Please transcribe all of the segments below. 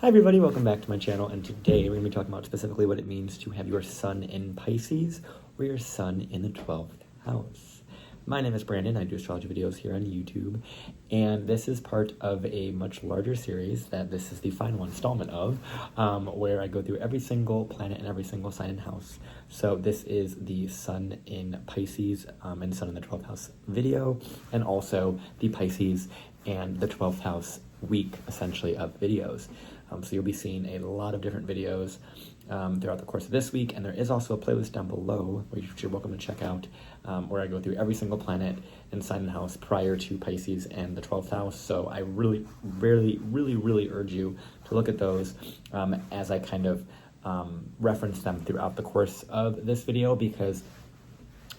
Hi everybody, welcome back to my channel, and today we're going to be talking about specifically what it means to have your sun in Pisces or your sun in the 12th house. My name is Brandon. I do astrology videos here on YouTube, and this is part of a much larger series that this is the final installment of, where I go through every single planet and every single sign and house. So this is the sun in Pisces and sun in the 12th house video, and also the Pisces and the 12th house week, essentially, of videos. So you'll be seeing a lot of different videos throughout the course of this week, and there is also a playlist down below, which you're welcome to check out, where I go through every single planet and sign and house prior to Pisces and the 12th house. So I really urge you to look at those as I kind of reference them throughout the course of this video, because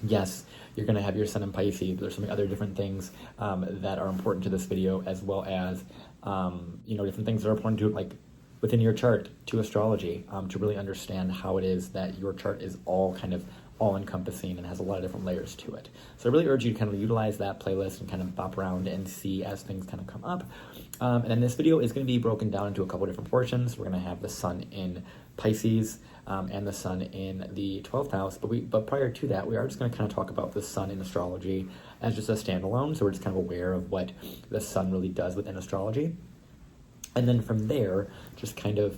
yes, you're going to have your sun in Pisces, but there's so many other different things that are important to this video, as well as different things that are important to, like, within your chart, to astrology, to really understand how it is that your chart is all kind of all-encompassing and has a lot of different layers to it. So I really urge you to kind of utilize that playlist and kind of bop around and see as things kind of come up. And then this video is going to be broken down into a couple different portions. We're going to have the sun in Pisces and the sun in the 12th house. But prior to that, we are just going to kind of talk about the sun in astrology as just a standalone. So we're just kind of aware of what the sun really does within astrology. And then from there, just kind of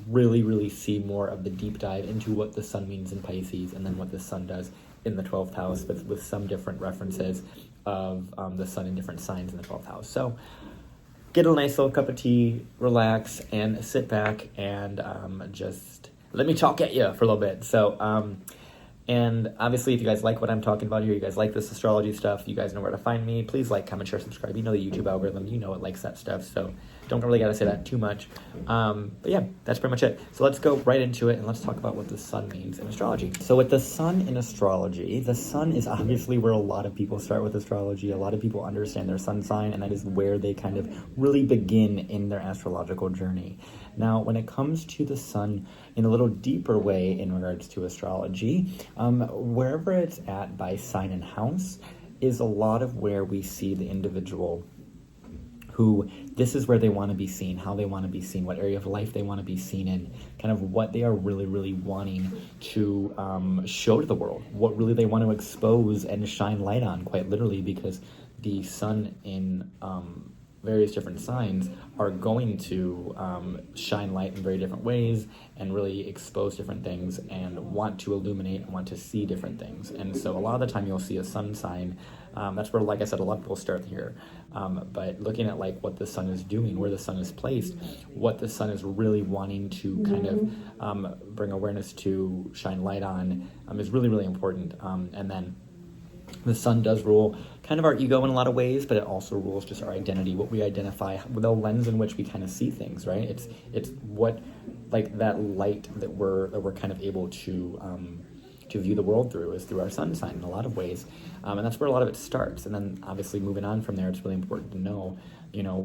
really see more of the deep dive into what the sun means in Pisces, and then what the sun does in the 12th house with some different references of the sun in different signs in the 12th house. So get a nice little cup of tea, relax, and sit back and just let me talk at you for a little bit. So, and obviously, if you guys like what I'm talking about here, you guys like this astrology stuff, you guys know where to find me. Please like, comment, share, subscribe. You know the YouTube algorithm, you know it likes that stuff, so don't really got to say that too much. But yeah, that's pretty much it. So let's go right into it, and let's talk about what the sun means in astrology. So with the sun in astrology, the sun is obviously where a lot of people start with astrology. A lot of people understand their sun sign, and that is where they kind of really begin in their astrological journey. Now, when it comes to the sun in a little deeper way in regards to astrology, wherever it's at by sign and house is a lot of where we see the individual who this is where they want to be seen, how they want to be seen, what area of life they want to be seen in, kind of what they are really wanting to show to the world, what really they want to expose and shine light on, quite literally, because the sun in various different signs are going to shine light in very different ways and really expose different things and want to illuminate and want to see different things. And so a lot of the time you'll see a sun sign. That's where, like I said, a lot of people start here. But looking at like what the sun is doing, where the sun is placed, what the sun is really wanting to kind of bring awareness to, shine light on, is really important. And then the sun does rule kind of our ego in a lot of ways, but it also rules just our identity, what we identify, the lens in which we kind of see things, right? It's what, like, that light that we're kind of able to view the world through is through our sun sign in a lot of ways. And that's where a lot of it starts. And then obviously moving on from there, it's really important to know,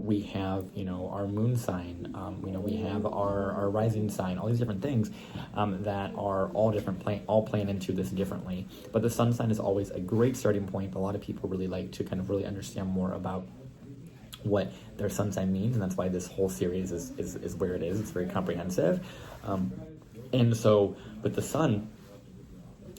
we have, our moon sign, we have our rising sign, all these different things that are all different, all playing into this differently. But the sun sign is always a great starting point. A lot of people really like to kind of really understand more about what their sun sign means, and that's why this whole series is where it is. It's very comprehensive. And so with the sun,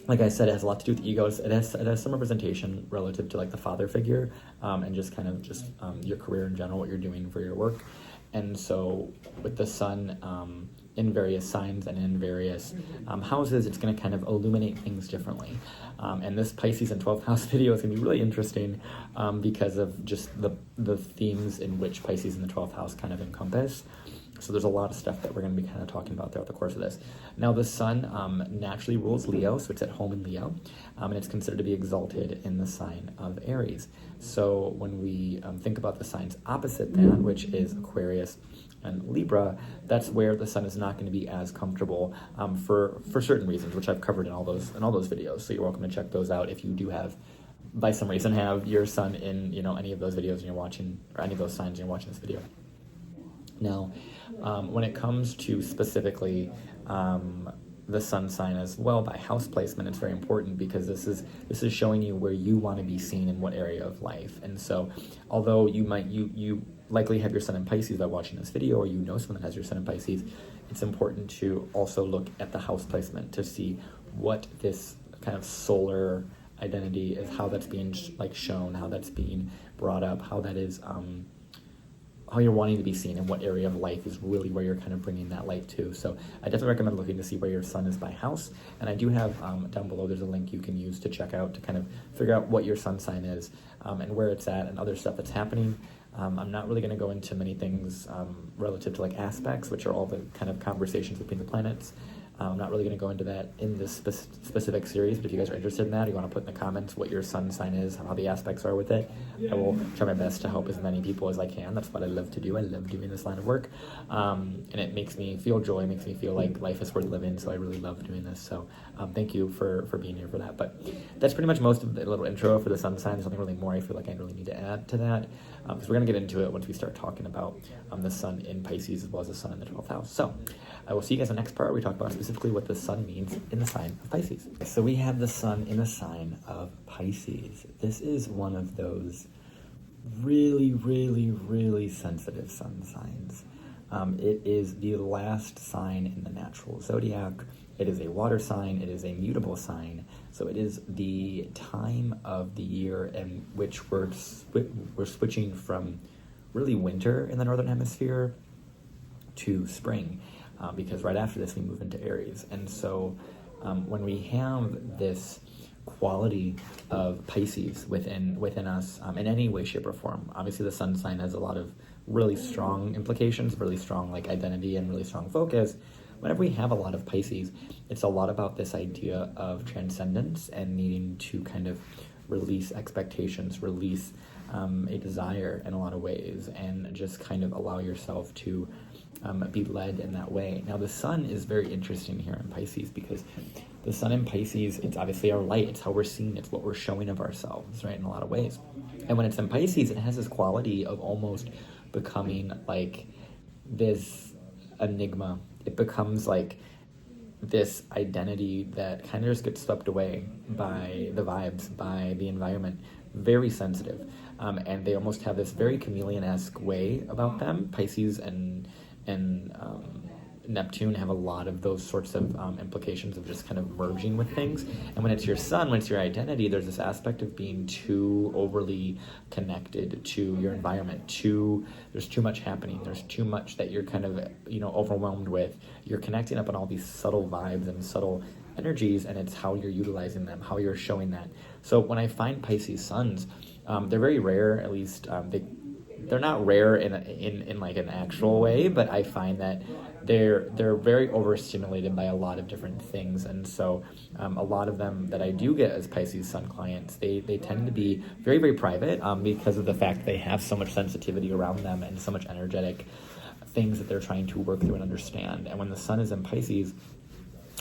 like I said, it has a lot to do with the egos. It has some representation relative to like the father figure, and just kind of your career in general, what you're doing for your work. And so with the sun in various signs and in various houses, it's going to kind of illuminate things differently. And this Pisces and 12th house video is going to be really interesting because of just the themes in which Pisces and the 12th house kind of encompass. So there's a lot of stuff that we're going to be kind of talking about throughout the course of this. Now, the sun naturally rules Leo, so it's at home in Leo, and it's considered to be exalted in the sign of Aries. So when we think about the signs opposite that, which is Aquarius and Libra, that's where the sun is not going to be as comfortable for certain reasons, which I've covered in all those videos. So you're welcome to check those out if you do have, by some reason, have your sun in any of those videos and you're watching, or any of those signs and you're watching this video. Now, when it comes to specifically the sun sign as well by house placement, it's very important because this is showing you where you want to be seen in what area of life. And so although you likely have your sun in Pisces by watching this video, or you know someone that has your sun in Pisces, it's important to also look at the house placement to see what this kind of solar identity is, how that's being like shown, how that's being brought up, how that is, how you're wanting to be seen, and what area of life is really where you're kind of bringing that light to. So I definitely recommend looking to see where your sun is by house. And I do have down below, there's a link you can use to check out to kind of figure out what your sun sign is and where it's at and other stuff that's happening. I'm not really going to go into many things relative to like aspects, which are all the kind of conversations between the planets. I'm not really going to go into that in this specific series, but if you guys are interested in that, you want to put in the comments what your sun sign is, how the aspects are with it. I will try my best to help as many people as I can. That's what I love to do. I love doing this line of work. And it makes me feel joy, it makes me feel like life is worth living, so I really love doing this. So thank you for being here for that. But that's pretty much most of the little intro for the sun sign. There's nothing really more I feel like I really need to add to that, because we're going to get into it once we start talking about the sun in Pisces as well as the sun in the 12th house. So I will see you guys in the next part. We talk about specifically what the sun means in the sign of Pisces. So we have the sun in the sign of Pisces. This is one of those really, really, really sensitive sun signs. It is the last sign in the natural zodiac. It is a water sign. It is a mutable sign. So it is the time of the year in which we're switching from really winter in the northern hemisphere to spring. Because right after this we move into Aries. And so when we have this quality of Pisces within us in any way, shape, or form, obviously the sun sign has a lot of really strong implications, really strong like identity and really strong focus. Whenever we have a lot of Pisces, it's a lot about this idea of transcendence and needing to kind of release expectations, release a desire in a lot of ways, and just kind of allow yourself to be led in that way. Now, the sun is very interesting here in Pisces because the sun in Pisces, it's obviously our light. It's how we're seen. It's what we're showing of ourselves, right, in a lot of ways. And when it's in Pisces, it has this quality of almost becoming like this enigma. It becomes like this identity that kind of just gets swept away by the vibes, by the environment. Very sensitive. And they almost have this very chameleon-esque way about them. Pisces and Neptune have a lot of those sorts of implications of just kind of merging with things. And when it's your sun, when it's your identity, there's this aspect of being too overly connected to your environment. There's too much happening. There's too much that you're kind of, overwhelmed with. You're connecting up on all these subtle vibes and subtle energies, and it's how you're utilizing them, how you're showing that. So when I find Pisces suns, they're very rare, at least they're not rare in like an actual way, but I find that they're very overstimulated by a lot of different things. And so a lot of them that I do get as Pisces sun clients, they tend to be very, very private because of the fact they have so much sensitivity around them and so much energetic things that they're trying to work through and understand. And when the sun is in Pisces,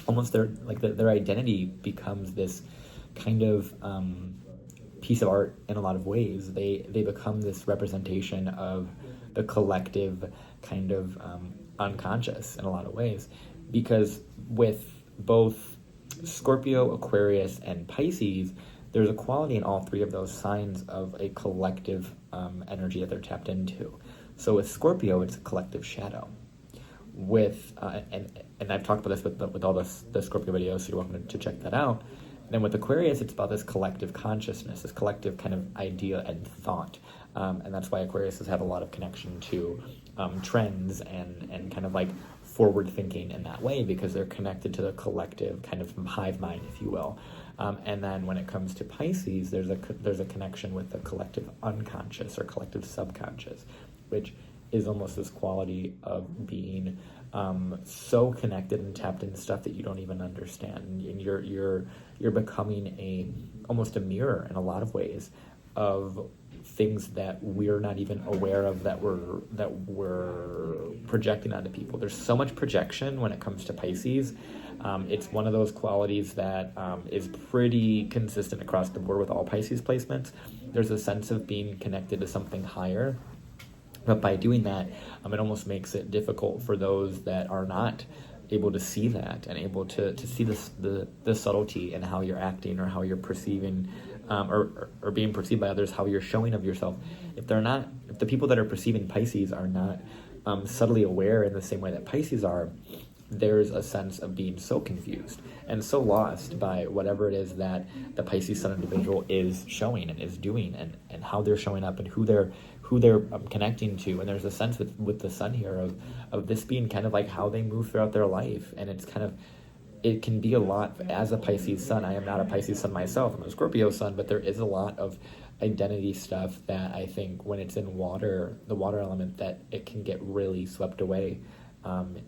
almost their identity becomes this kind of piece of art in a lot of ways. They become this representation of the collective kind of unconscious in a lot of ways, because with both Scorpio, Aquarius, and Pisces, there's a quality in all three of those signs of a collective energy that they're tapped into. So with Scorpio, it's a collective shadow. With and I've talked about this with all the Scorpio videos, so you're welcome to check that out. And then with Aquarius, it's about this collective consciousness, this collective kind of idea and thought. And that's why Aquariuses have a lot of connection to trends and kind of like forward thinking in that way, because they're connected to the collective kind of hive mind, if you will. And then when it comes to Pisces, there's a connection with the collective unconscious or collective subconscious, which is almost this quality of being so connected and tapped into stuff that you don't even understand, and you're becoming almost a mirror in a lot of ways of things that we're not even aware of that we're projecting onto people. There's so much projection when it comes to Pisces. It's one of those qualities that is pretty consistent across the board with all Pisces placements. There's a sense of being connected to something higher. But by doing that, it almost makes it difficult for those that are not able to see that and able to see the subtlety in how you're acting or how you're perceiving or being perceived by others, how you're showing of yourself. If the people that are perceiving Pisces are not subtly aware in the same way that Pisces are, there's a sense of being so confused and so lost by whatever it is that the Pisces sun individual is showing and is doing, and how they're showing up and who they're connecting to. And there's a sense with the sun here of this being kind of like how they move throughout their life. And it can be a lot as a Pisces sun. I am not a Pisces sun myself. I'm a Scorpio sun, but there is a lot of identity stuff that I think when it's in water, the water element, that it can get really swept away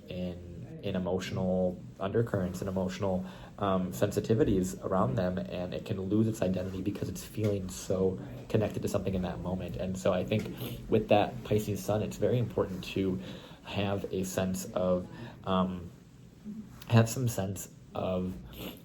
in emotional undercurrents and emotional sensitivities around them, and it can lose its identity because it's feeling so connected to something in that moment. And so I think with that Pisces sun, it's very important to have a sense of have some sense of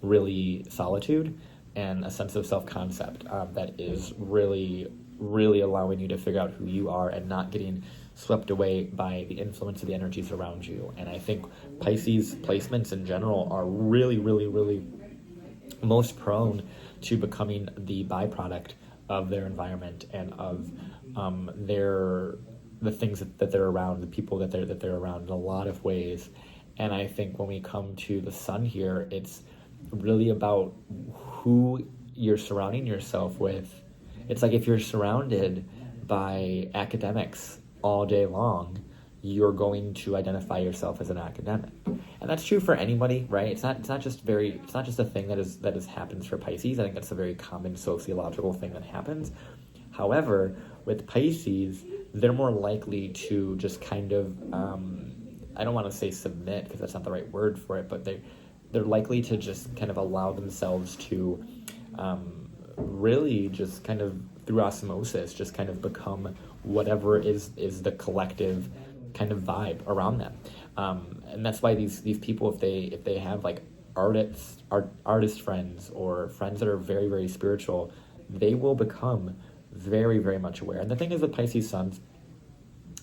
really solitude and a sense of self-concept that is really, really allowing you to figure out who you are and not getting swept away by the influence of the energies around you. And I think Pisces placements in general are really, really, really most prone to becoming the byproduct of their environment and of the things that they're around, the people that they're around in a lot of ways. And I think when we come to the sun here, it's really about who you're surrounding yourself with. It's like if you're surrounded by academics all day long, you're going to identify yourself as an academic. And that's true for anybody, right? It's not just a thing that happens for Pisces. I think that's a very common sociological thing that happens. However, with Pisces, they're more likely to just kind of I don't want to say submit because that's not the right word for it, but they're likely to just kind of allow themselves to really just kind of through osmosis just kind of become whatever is the collective kind of vibe around them. And that's why these people, if they have like artist friends or friends that are very, very spiritual, they will become very, very much aware. And the thing is with Pisces suns,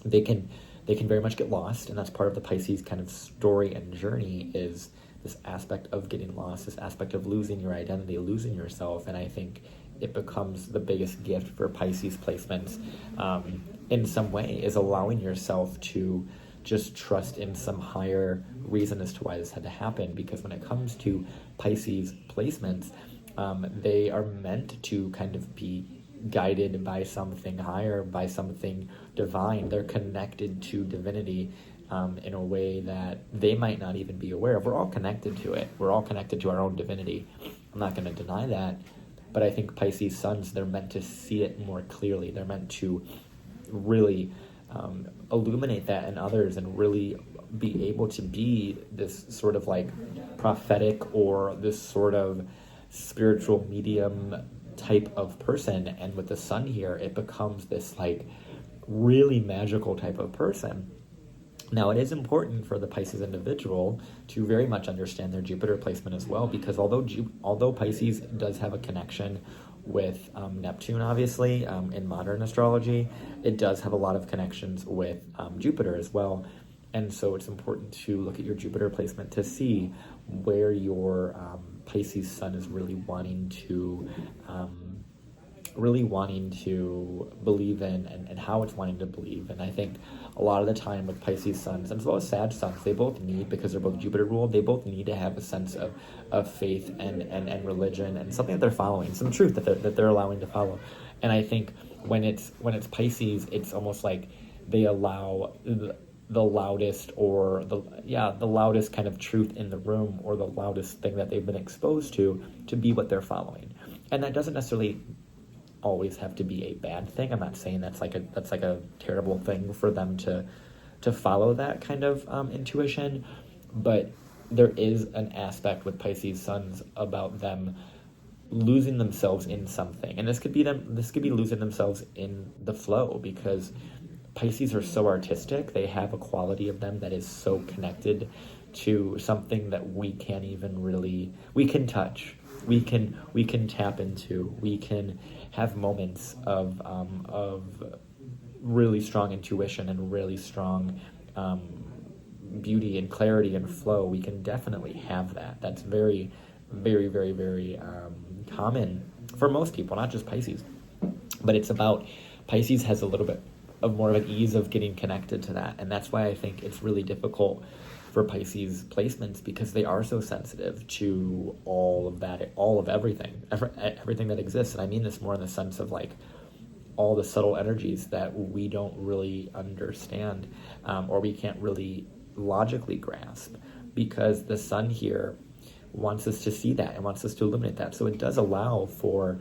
they can very much get lost, and that's part of the Pisces kind of story and journey, is this aspect of getting lost, this aspect of losing your identity, losing yourself. And I think it becomes the biggest gift for Pisces placements in some way, is allowing yourself to just trust in some higher reason as to why this had to happen. Because when it comes to Pisces placements, they are meant to kind of be guided by something higher, by something divine. They're connected to divinity in a way that they might not even be aware of. We're all connected to it. We're all connected to our own divinity. I'm not going to deny that. But I think Pisces suns, they're meant to see it more clearly. They're meant to really illuminate that in others and really be able to be this sort of like prophetic or this sort of spiritual medium type of person. And with the sun here, it becomes this like really magical type of person. Now, it is important for the Pisces individual to very much understand their Jupiter placement as well, because although Pisces does have a connection with Neptune, obviously, in modern astrology, it does have a lot of connections with Jupiter as well. And so it's important to look at your Jupiter placement to see where your Pisces sun is really wanting to believe in, and how it's wanting to believe. And I think a lot of the time with Pisces suns, and as well as Sag suns, they both need, because they're both Jupiter ruled, they both need to have a sense of faith and religion and something that they're following, some truth that they're allowing to follow. And I think when it's Pisces, it's almost like they allow the loudest or the loudest kind of truth in the room, or the loudest thing that they've been exposed to be what they're following. And that doesn't necessarily always have to be a bad thing. I'm not saying that's like a terrible thing for them to follow that kind of intuition, but there is an aspect with Pisces suns about them losing themselves in something. And this could be losing themselves in the flow, because Pisces are so artistic. They have a quality of them that is so connected to something that we can't even we can touch. We can tap into. We can have moments of really strong intuition and really strong beauty and clarity and flow. We can definitely have that. That's very, very, very, very common for most people, not just Pisces. But it's about, Pisces has a little bit of more of an ease of getting connected to that. And that's why I think it's really difficult for Pisces placements, because they are so sensitive to all of that, all of everything that exists. And I mean this more in the sense of like all the subtle energies that we don't really understand, or we can't really logically grasp, because the sun here wants us to see that and wants us to illuminate that. So it does allow for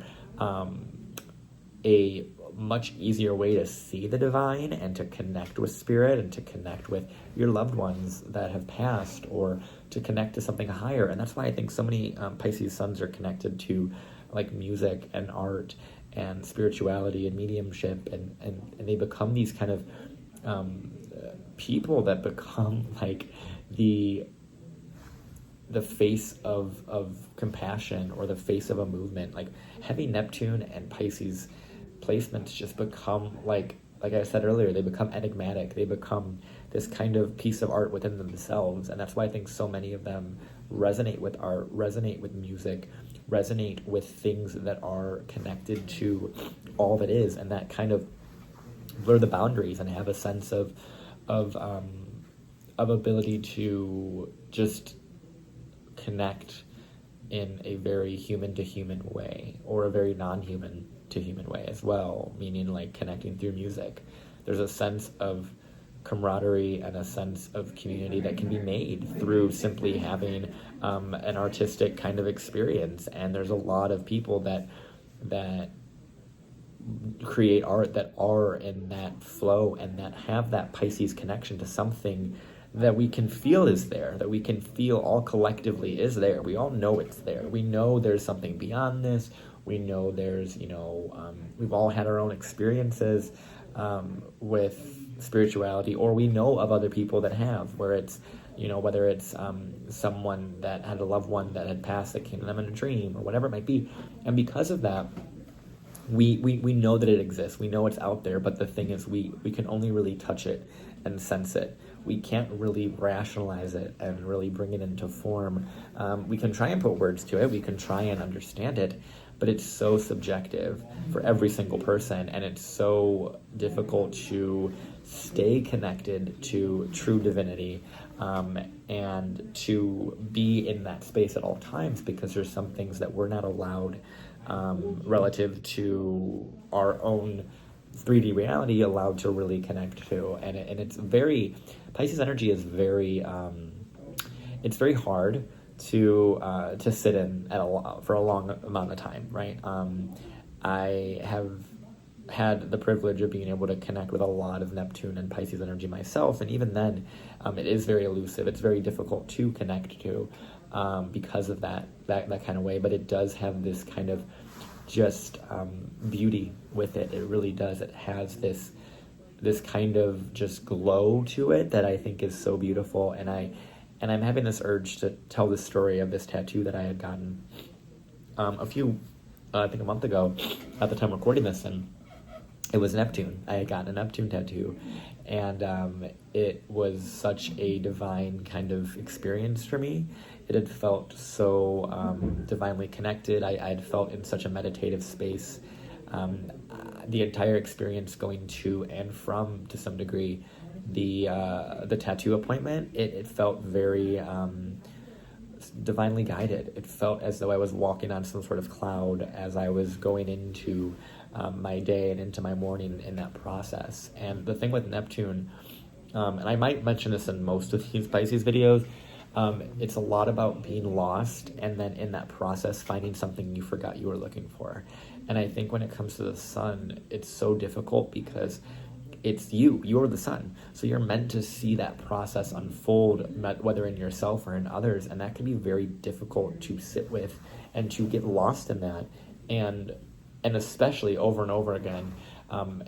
a much easier way to see the divine and to connect with spirit and to connect with your loved ones that have passed, or to connect to something higher. And that's why I think so many Pisces suns are connected to like music and art and spirituality and mediumship, and they become these kind of people that become like the face of compassion, or the face of a movement. Like heavy Neptune and Pisces placements just become like I said earlier, they become enigmatic. They become this kind of piece of art within themselves. And that's why I think so many of them resonate with art, resonate with music, resonate with things that are connected to all that is, and that kind of blur the boundaries and have a sense of ability to just connect in a very human to human way, or a very non-human to human way as well, meaning like connecting through music. There's a sense of camaraderie and a sense of community that can be made through simply having an artistic kind of experience. And there's a lot of people that create art that are in that flow and that have that Pisces connection to something that we can feel is there, that we can feel all collectively is there. We all know it's there. We know there's something beyond this. We know there's, we've all had our own experiences with spirituality, or we know of other people that have, where it's, whether it's someone that had a loved one that had passed that came to them in a dream, or whatever it might be. And because of that, we know that it exists. We know it's out there, but the thing is we can only really touch it and sense it. We can't really rationalize it and really bring it into form. We can try and put words to it. We can try and understand it, but it's so subjective for every single person, and it's so difficult to stay connected to true divinity and to be in that space at all times, because there's some things that we're not allowed relative to our own 3D reality allowed to really connect to. And it's very, Pisces energy is very, it's very hard to sit in for a long amount of time, right? I have had the privilege of being able to connect with a lot of Neptune and Pisces energy myself, and even then, it is very elusive. It's very difficult to connect to because of that kind of way, but it does have this kind of just beauty with it. It really does. It has this kind of just glow to it that I think is so beautiful, and I'm having this urge to tell this story of this tattoo that I had gotten I think a month ago at the time recording this, and it was Neptune. I had gotten a Neptune tattoo, and it was such a divine kind of experience for me. It had felt so divinely connected. I had felt in such a meditative space. The entire experience going to and from, to some degree, the tattoo appointment, it felt very divinely guided. It felt as though I was walking on some sort of cloud as I was going into my day and into my morning in that process. And the thing with Neptune, and I might mention this in most of these Pisces videos, it's a lot about being lost, and then in that process finding something you forgot you were looking for. And I think when it comes to the sun, it's so difficult because it's you're the sun, so you're meant to see that process unfold, whether in yourself or in others, and that can be very difficult to sit with and to get lost in that, and especially over and over again,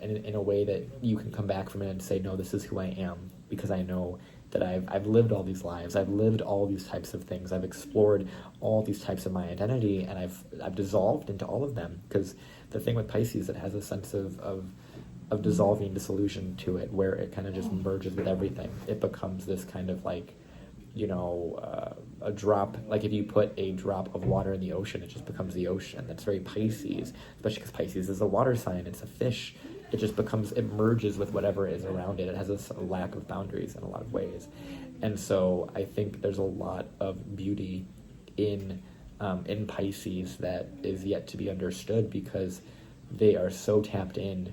in a way that you can come back from it and say, no, this is who I am, because I know that I've lived all these lives, I've lived all these types of things, I've explored all these types of my identity, and I've dissolved into all of them. Because the thing with Pisces, it has a sense of dissolving, dissolution to it, where it kind of just merges with everything. It becomes this kind of like a drop, like if you put a drop of water in the ocean, it just becomes the ocean. That's very Pisces, especially because Pisces is a water sign. It's a fish. It just it merges with whatever is around it. It has a lack of boundaries in a lot of ways. And so I think there's a lot of beauty in Pisces that is yet to be understood, because they are so tapped in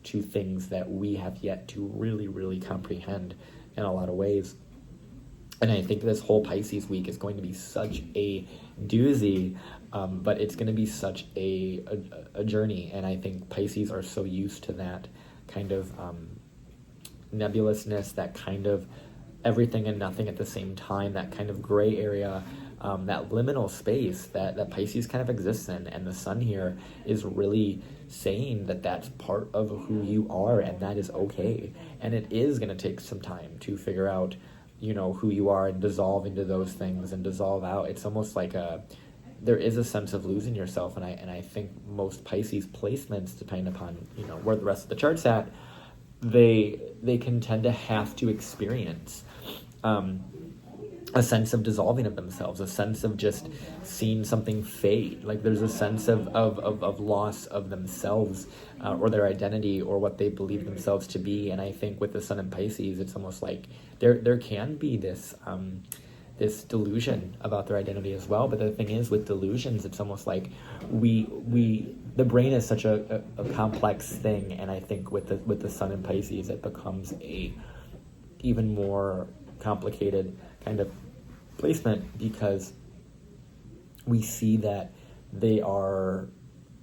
to things that we have yet to really, really comprehend in a lot of ways. And I think this whole Pisces week is going to be such a doozy, but it's going to be such a journey. And I think Pisces are so used to that kind of nebulousness, that kind of everything and nothing at the same time, that kind of gray area, that liminal space that Pisces kind of exists in. And the sun here is really saying that that's part of who you are, and that is okay. And it is going to take some time to figure out who you are, and dissolve into those things and dissolve out. It's almost like there is a sense of losing yourself, and I think most Pisces placements, depending upon where the rest of the chart's at, they can tend to have to experience a sense of dissolving of themselves, a sense of just seeing something fade. Like there's a sense of loss of themselves, or their identity, or what they believe themselves to be. And I think with the sun in Pisces, it's almost like there can be this this delusion about their identity as well. But the thing is, with delusions, it's almost like the brain is such a complex thing, and I think with the sun in Pisces, it becomes a even more complicated kind of placement, because we see that they're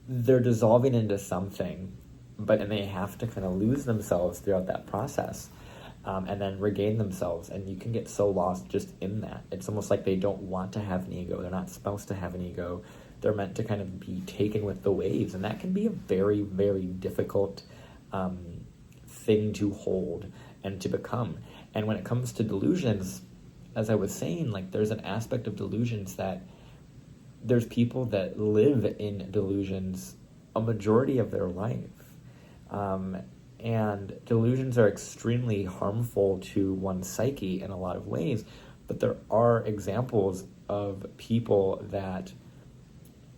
dissolving into something, and they have to kind of lose themselves throughout that process, and then regain themselves. And you can get so lost just in that. It's almost like they don't want to have an ego. They're not supposed to have an ego. They're meant to kind of be taken with the waves, and that can be a very, very difficult thing to hold and to become. And when it comes to delusions, as I was saying, like there's an aspect of delusions that there's people that live in delusions a majority of their life. And delusions are extremely harmful to one's psyche in a lot of ways, but there are examples of people that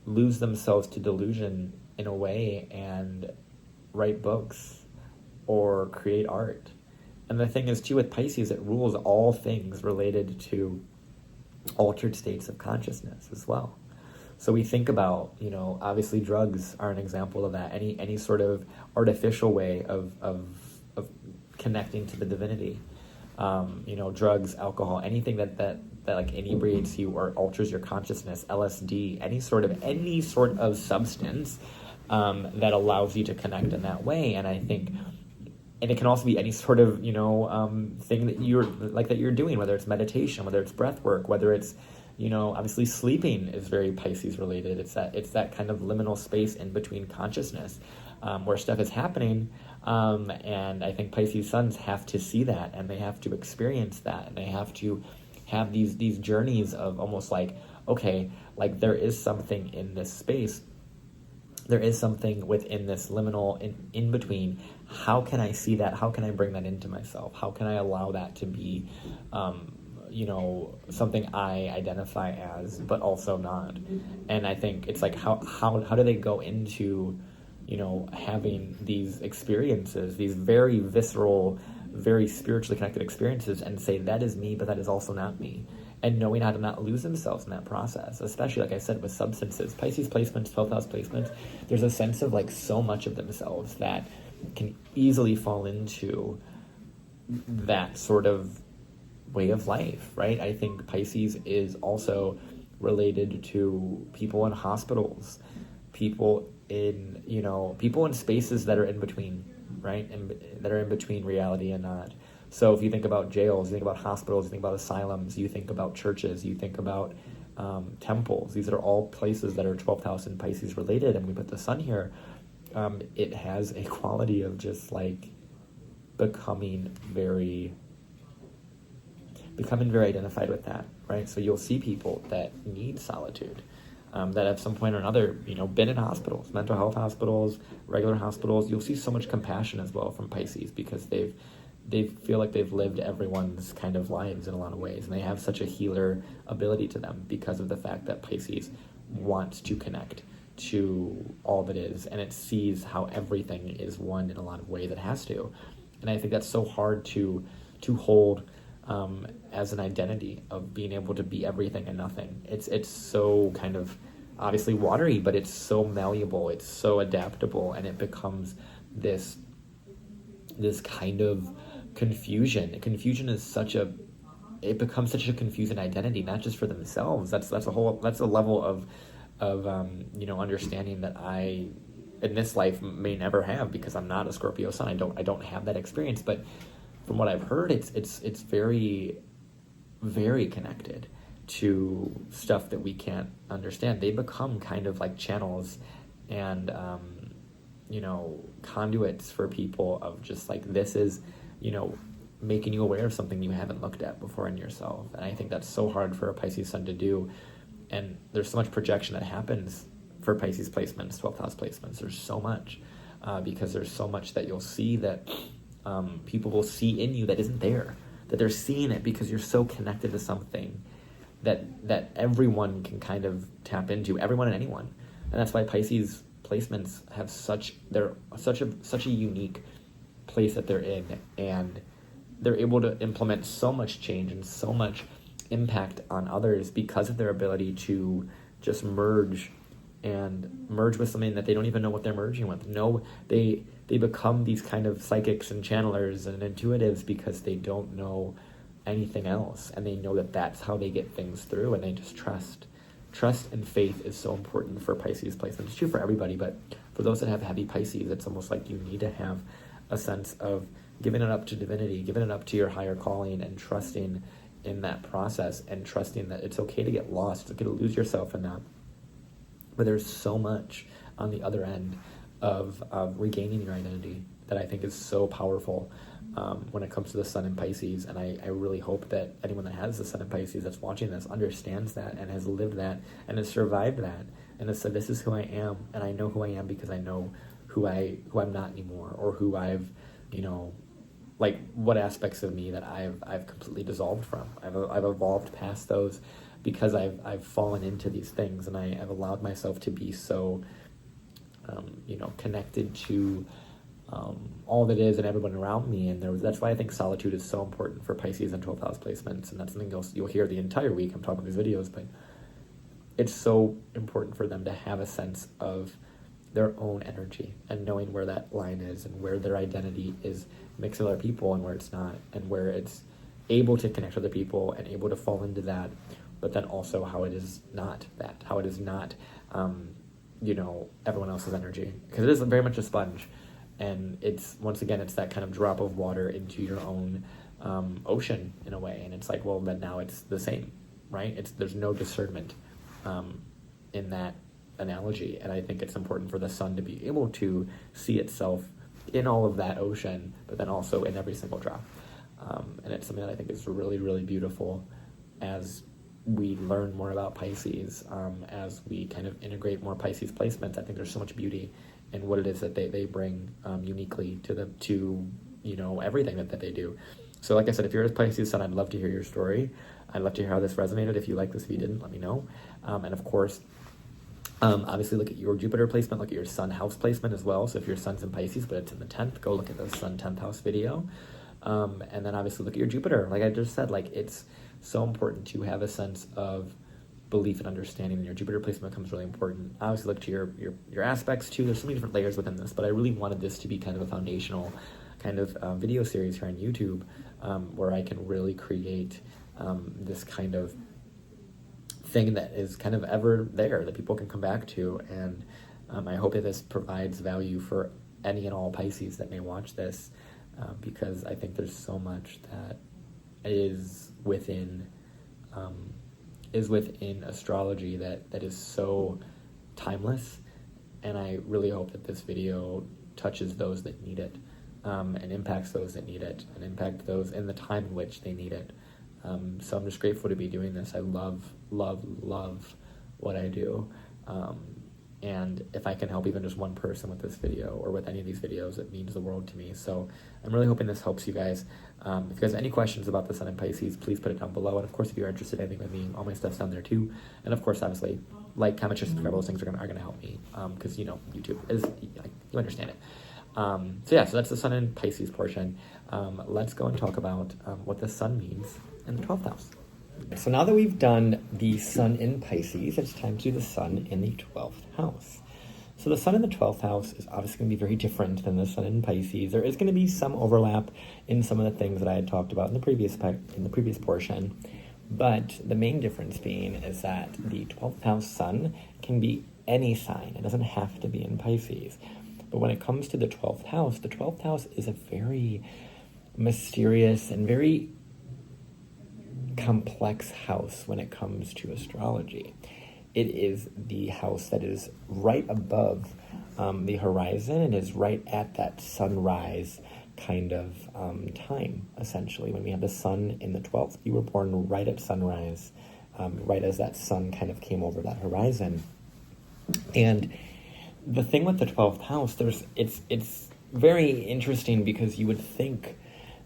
lose themselves to delusion in a way and write books or create art. And the thing is, too, with Pisces, it rules all things related to altered states of consciousness as well. So we think about, obviously drugs are an example of that. Any sort of artificial way of connecting to the divinity. Drugs, alcohol, anything that like inebriates you or alters your consciousness, LSD, any sort of substance that allows you to connect in that way. And I think... And it can also be any sort of, thing that you're doing, whether it's meditation, whether it's breath work, whether it's, obviously sleeping is very Pisces related. It's that kind of liminal space in between consciousness, where stuff is happening. And I think Pisces suns have to see that, and they have to experience that, and they have to have these journeys of almost like, okay, like there is something in this space. There is something within this liminal in between. How can I see that? How can I bring that into myself? How can I allow that to be, something I identify as, but also not? And I think it's like, how do they go into, having these experiences, these very visceral, very spiritually connected experiences, and say, that is me, but that is also not me. And knowing how to not lose themselves in that process, especially, like I said, with substances. Pisces placements, 12th house placements, there's a sense of like so much of themselves that can easily fall into that sort of way of life, right? I think Pisces is also related to people in hospitals, people in spaces that are in between, right? And that are in between reality and not. So if you think about jails, you think about hospitals, you think about asylums, you think about churches, you think about temples. These are all places that are 12th house and Pisces related. And we put the sun here. It has a quality of just like becoming very identified with that, right? So you'll see people that need solitude, that at some point or another, been in hospitals, mental health hospitals, regular hospitals. You'll see so much compassion as well from Pisces, because they feel like they've lived everyone's kind of lives in a lot of ways, and they have such a healer ability to them because of the fact that Pisces wants to connect to all that is, and it sees how everything is one in a lot of ways. It has to, and I think that's so hard to hold as an identity of being able to be everything and nothing. It's so kind of obviously watery, but it's so malleable, it's so adaptable, and it becomes this kind of confusion. Confusion is it becomes such a confusing identity, not just for themselves. That's a level of understanding that I in this life may never have, because I'm not a Scorpio sun. I don't have that experience, but from what I've heard, it's very, very connected to stuff that we can't understand. They become kind of like channels and conduits for people of just like, this is making you aware of something you haven't looked at before in yourself. And I think that's so hard for a Pisces sun to do. And there's so much projection that happens for Pisces placements, 12th house placements. There's so much, because there's so much that you'll see that people will see in you that isn't there, that they're seeing it because you're so connected to something that everyone can kind of tap into, everyone and anyone. And that's why Pisces placements have such a unique place that they're in, and they're able to implement so much change and so much impact on others because of their ability to just merge with something that they don't even know what they're merging with. No, they become these kind of psychics and channelers and intuitives because they don't know anything else, and they know that that's how they get things through, and they just trust and faith is so important for Pisces placements. It's true for everybody, but for those that have heavy Pisces, it's almost like you need to have a sense of giving it up to divinity, giving it up to your higher calling, and trusting in that process, and trusting that it's okay to get lost, it's okay to lose yourself in that. But there's so much on the other end of regaining your identity that I think is so powerful when it comes to the sun in Pisces. And I really hope that anyone that has the sun in Pisces that's watching this understands that and has lived that and has survived that and has said, this is who I am, and I know who I am because I know who I'm not anymore, or who I've, like what aspects of me that I've completely dissolved from. I've evolved past those because I've fallen into these things, and I've allowed myself to be so connected to all that is and everyone around me. And that's why I think solitude is so important for Pisces and 12th house placements, and that's something you'll hear the entire week I'm talking about these videos. But it's so important for them to have a sense of their own energy and knowing where that line is, and where their identity is mixed with other people and where it's not, and where it's able to connect with other people and able to fall into that, but then also how it is not that, how it is not everyone else's energy, because it is very much a sponge. And it's, once again, it's that kind of drop of water into your own ocean in a way. And it's like, well, then now it's the same, right? There's no discernment in that analogy. And I think it's important for the sun to be able to see itself in all of that ocean, but then also in every single drop. And it's something that I think is really, really beautiful as we learn more about Pisces, as we kind of integrate more Pisces placements. I think there's so much beauty in what it is that they bring uniquely to everything that they do. So like I said, if you're a Pisces sun, I'd love to hear your story. I'd love to hear how this resonated. If you like this, if you didn't, let me know. And of course, obviously look at your Jupiter placement, look at your sun house placement as well. So if your sun's in Pisces, but it's in the 10th, go look at the sun 10th house video. And then obviously look at your Jupiter. Like I just said, like it's so important to have a sense of belief and understanding, and your Jupiter placement becomes really important. Obviously look to your aspects too. There's so many different layers within this, but I really wanted this to be kind of a foundational kind of video series here on YouTube, where I can really create this kind of thing that is kind of ever there that people can come back to. And I hope that this provides value for any and all Pisces that may watch this, because I think there's so much that is within astrology that is so timeless. And I really hope that this video touches those that need it, and impacts those that need it, and impact those in the time in which they need it. So I'm just grateful to be doing this. I love what I do. And if I can help even just one person with this video or with any of these videos, it means the world to me. So I'm really hoping this helps you guys. If you guys have any questions about the sun in Pisces, please put it down below. And of course, if you're interested in anything with me, all my stuff's down there too. And of course, obviously, like, comment, share, subscribe, those things are gonna help me. Because, you know, YouTube is, you understand it. So that's the sun in Pisces portion. Let's go and talk about what the sun means in the 12th house. So now that we've done the sun in Pisces, it's time to do the sun in the 12th house. So the sun in the 12th house is obviously going to be very different than the sun in Pisces. There is going to be some overlap in some of the things that I had talked about in the previous portion. But the main difference being is that the 12th house sun can be any sign. It doesn't have to be in Pisces. But when it comes to the 12th house is a very mysterious and very complex house when it comes to astrology. It is the house that is right above the horizon. It is right at that sunrise kind of time, essentially. When we have the sun in the 12th, you were born right at sunrise, right as that sun kind of came over that horizon. And the thing with the 12th house, it's very interesting because you would think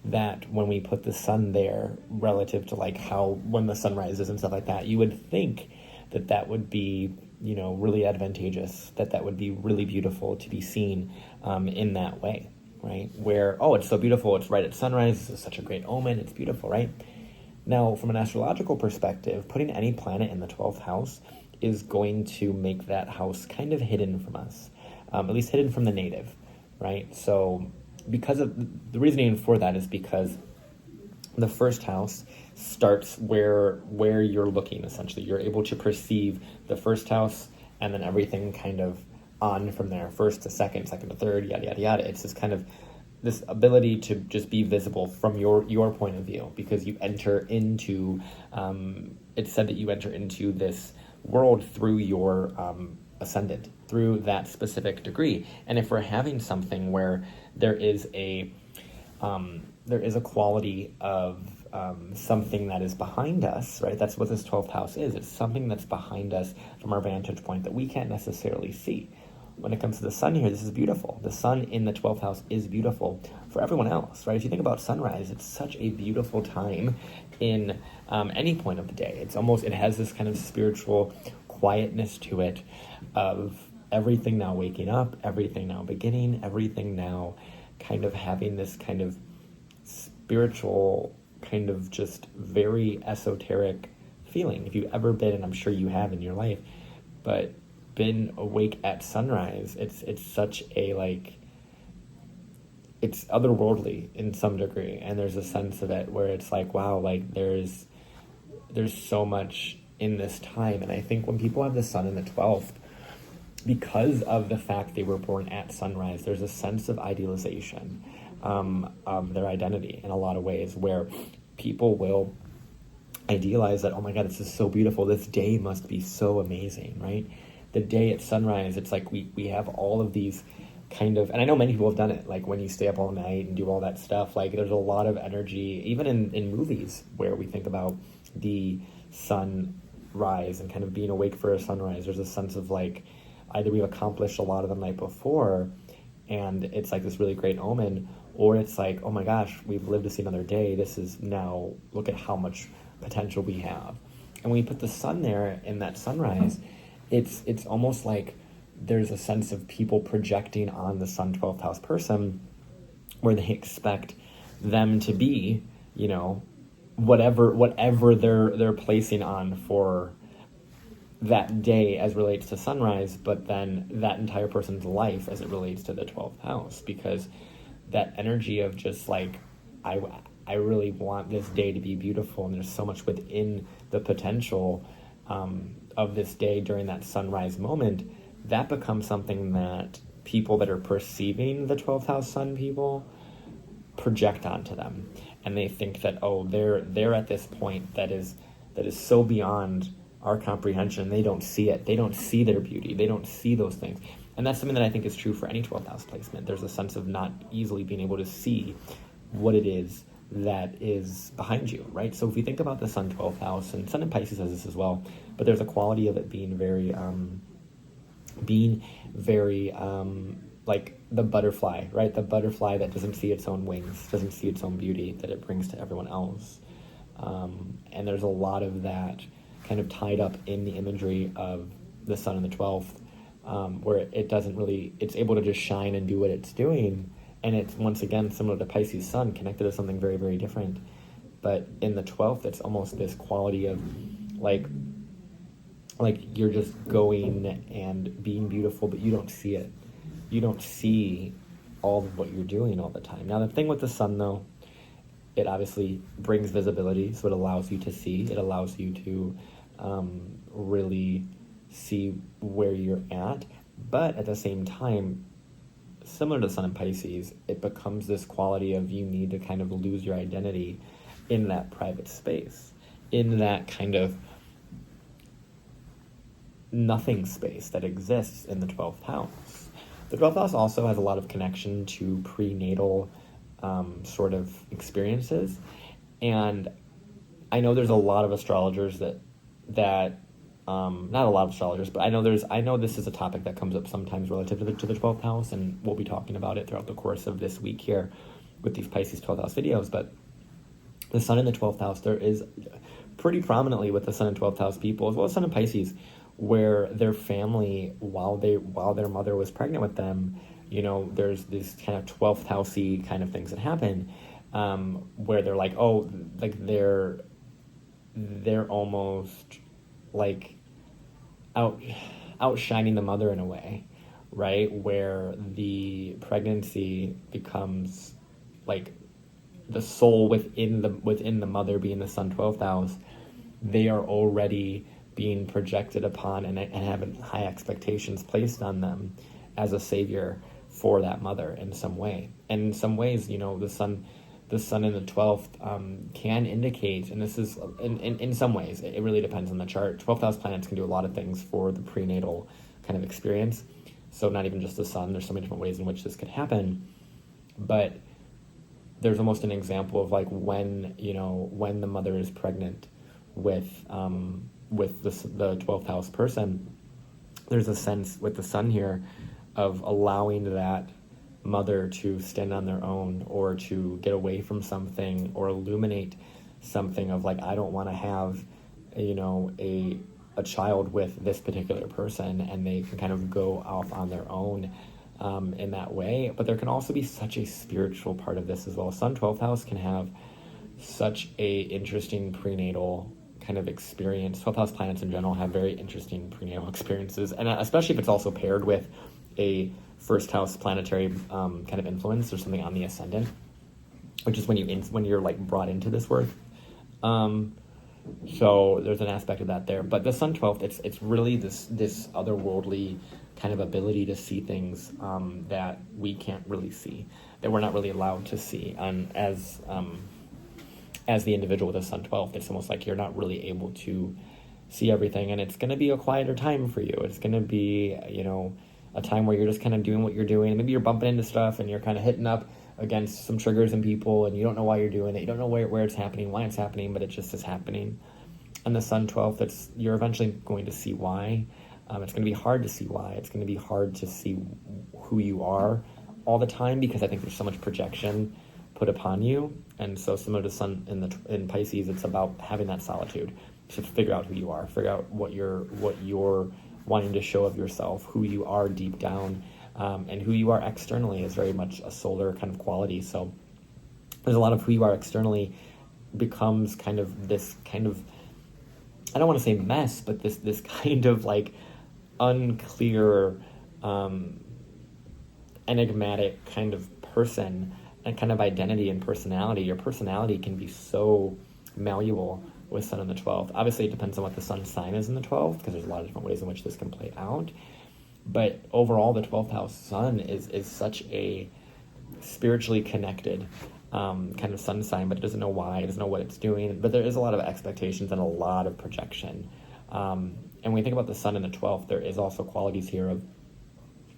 that when we put the sun there relative to like how when the sun rises and stuff like that, you would think that that would be, you know, really advantageous, that would be really beautiful to be seen in that way, right? Where, oh, it's so beautiful, it's right at sunrise, this is such a great omen, it's beautiful, right? Now, from an astrological perspective, putting any planet in the 12th house is going to make that house kind of hidden from us, at least hidden from the native, right? So because of the reasoning for that is because the first house starts where you're looking, essentially. You're able to perceive the first house and then everything kind of on from there, first to second to third, yada, yada, yada. It's this kind of this ability to just be visible from your point of view because you enter into, it's said that you enter into this world through your ascendant, through that specific degree. And if we're having something where there is a quality of something that is behind us, right? That's what this 12th house is. It's something that's behind us from our vantage point that we can't necessarily see. When it comes to the sun here, this is beautiful. The sun in the 12th house is beautiful for everyone else, right? If you think about sunrise, it's such a beautiful time in any point of the day. It has this kind of spiritual quietness to it of everything now waking up, everything now beginning, everything now kind of having this kind of spiritual, kind of just very esoteric feeling. If you've ever been, and I'm sure you have in your life, but been awake at sunrise, it's such a, like, it's otherworldly in some degree, and there's a sense of it where it's like, wow, like there's so much in this time. And I think when people have the sun in the 12th, because of the fact they were born at sunrise, there's a sense of idealization of their identity in a lot of ways, where people will idealize that, oh my God, this is so beautiful, this day must be so amazing, right? The day at sunrise, it's like we have all of these kind of, and I know many people have done it, like when you stay up all night and do all that stuff, like there's a lot of energy, even in movies where we think about the sunrise and kind of being awake for a sunrise, there's a sense of like, either we've accomplished a lot of the night before and it's like this really great omen, or it's like, oh my gosh, we've lived to see another day, this is now, look at how much potential we have. And when you put the sun there in that sunrise, it's almost like there's a sense of people projecting on the sun 12th house person where they expect them to be, you know, whatever they're placing on for that day as relates to sunrise, but then that entire person's life as it relates to the 12th house, because that energy of just like, I really want this day to be beautiful, and there's so much within the potential of this day during that sunrise moment, that becomes something that people that are perceiving the 12th house sun people project onto them. And they think that, oh, they're at this point that is so beyond our comprehension. They don't see it. They don't see their beauty. They don't see those things. And that's something that I think is true for any 12th house placement. There's a sense of not easily being able to see what it is that is behind you, right? So if we think about the sun 12th house, and sun in Pisces has this as well, but there's a quality of it being very being very like the butterfly, right? The butterfly that doesn't see its own wings, doesn't see its own beauty that it brings to everyone else. And there's a lot of that kind of tied up in the imagery of the sun in the 12th, where it doesn't really, it's able to just shine and do what it's doing. And it's, once again, similar to Pisces sun, connected to something very, very different. But in the 12th, it's almost this quality of like you're just going and being beautiful, but you don't see it. You don't see all of what you're doing all the time. Now, the thing with the sun, though, it obviously brings visibility, so it allows you to see. It allows you to really see where you're at. But at the same time, similar to Sun in Pisces, it becomes this quality of you need to kind of lose your identity in that private space, in that kind of nothing space that exists in the 12th house. The 12th house also has a lot of connection to prenatal sort of experiences. And I know there's a lot of astrologers that not a lot of astrologers, but I know this is a topic that comes up sometimes relative to the 12th house, and we'll be talking about it throughout the course of this week here with these Pisces 12th house videos. But the sun in the 12th house, there is pretty prominently with the sun in 12th house people, as well as sun in Pisces, where their family, while their mother was pregnant with them, you know, there's these kind of 12th housey kind of things that happen, where they're like, oh, like they're almost like outshining the mother in a way, right? Where the pregnancy becomes like the soul within the mother, being the sun 12th house. They are already being projected upon and having high expectations placed on them as a savior for that mother in some way. And in some ways, you know, the sun in the 12th can indicate, and this is in some ways, it really depends on the chart. 12th house planets can do a lot of things for the prenatal kind of experience. So not even just the sun, there's so many different ways in which this could happen. But there's almost an example of like when the mother is pregnant with the 12th house person, there's a sense with the sun here of allowing that mother to stand on their own, or to get away from something, or illuminate something of like, I don't want to have, you know, a child with this particular person, and they can kind of go off on their own in that way. But there can also be such a spiritual part of this as well. Sun 12th house can have such a interesting prenatal kind of experience. 12th house planets in general have very interesting prenatal experiences, and especially if it's also paired with a first house planetary kind of influence or something on the ascendant, which is when you're like brought into this work. So there's an aspect of that there. But the sun 12th, it's really this otherworldly kind of ability to see things that we can't really see, that we're not really allowed to see. And as the individual with a sun 12th, it's almost like you're not really able to see everything, and it's going to be a quieter time for you. It's going to be, you know, a time where you're just kind of doing what you're doing. Maybe you're bumping into stuff and you're kind of hitting up against some triggers in people, and you don't know why you're doing it. You don't know where it's happening, why it's happening, but it just is happening. And the sun 12th, you're eventually going to see why. It's going to be hard to see why. It's going to be hard to see who you are all the time, because I think there's so much projection put upon you. And so similar to sun in Pisces, it's about having that solitude to figure out who you are, figure out what you're wanting to show of yourself, who you are deep down, and who you are externally is very much a solar kind of quality. So there's a lot of who you are externally becomes kind of this kind of, I don't want to say mess, but this kind of like unclear, enigmatic kind of person and kind of identity and personality. Your personality can be so malleable with sun in the 12th. Obviously, it depends on what the sun sign is in the 12th, because there's a lot of different ways in which this can play out. But overall, the 12th house sun is such a spiritually connected kind of sun sign, but it doesn't know why, it doesn't know what it's doing. But there is a lot of expectations and a lot of projection. And when we think about the sun in the 12th, there is also qualities here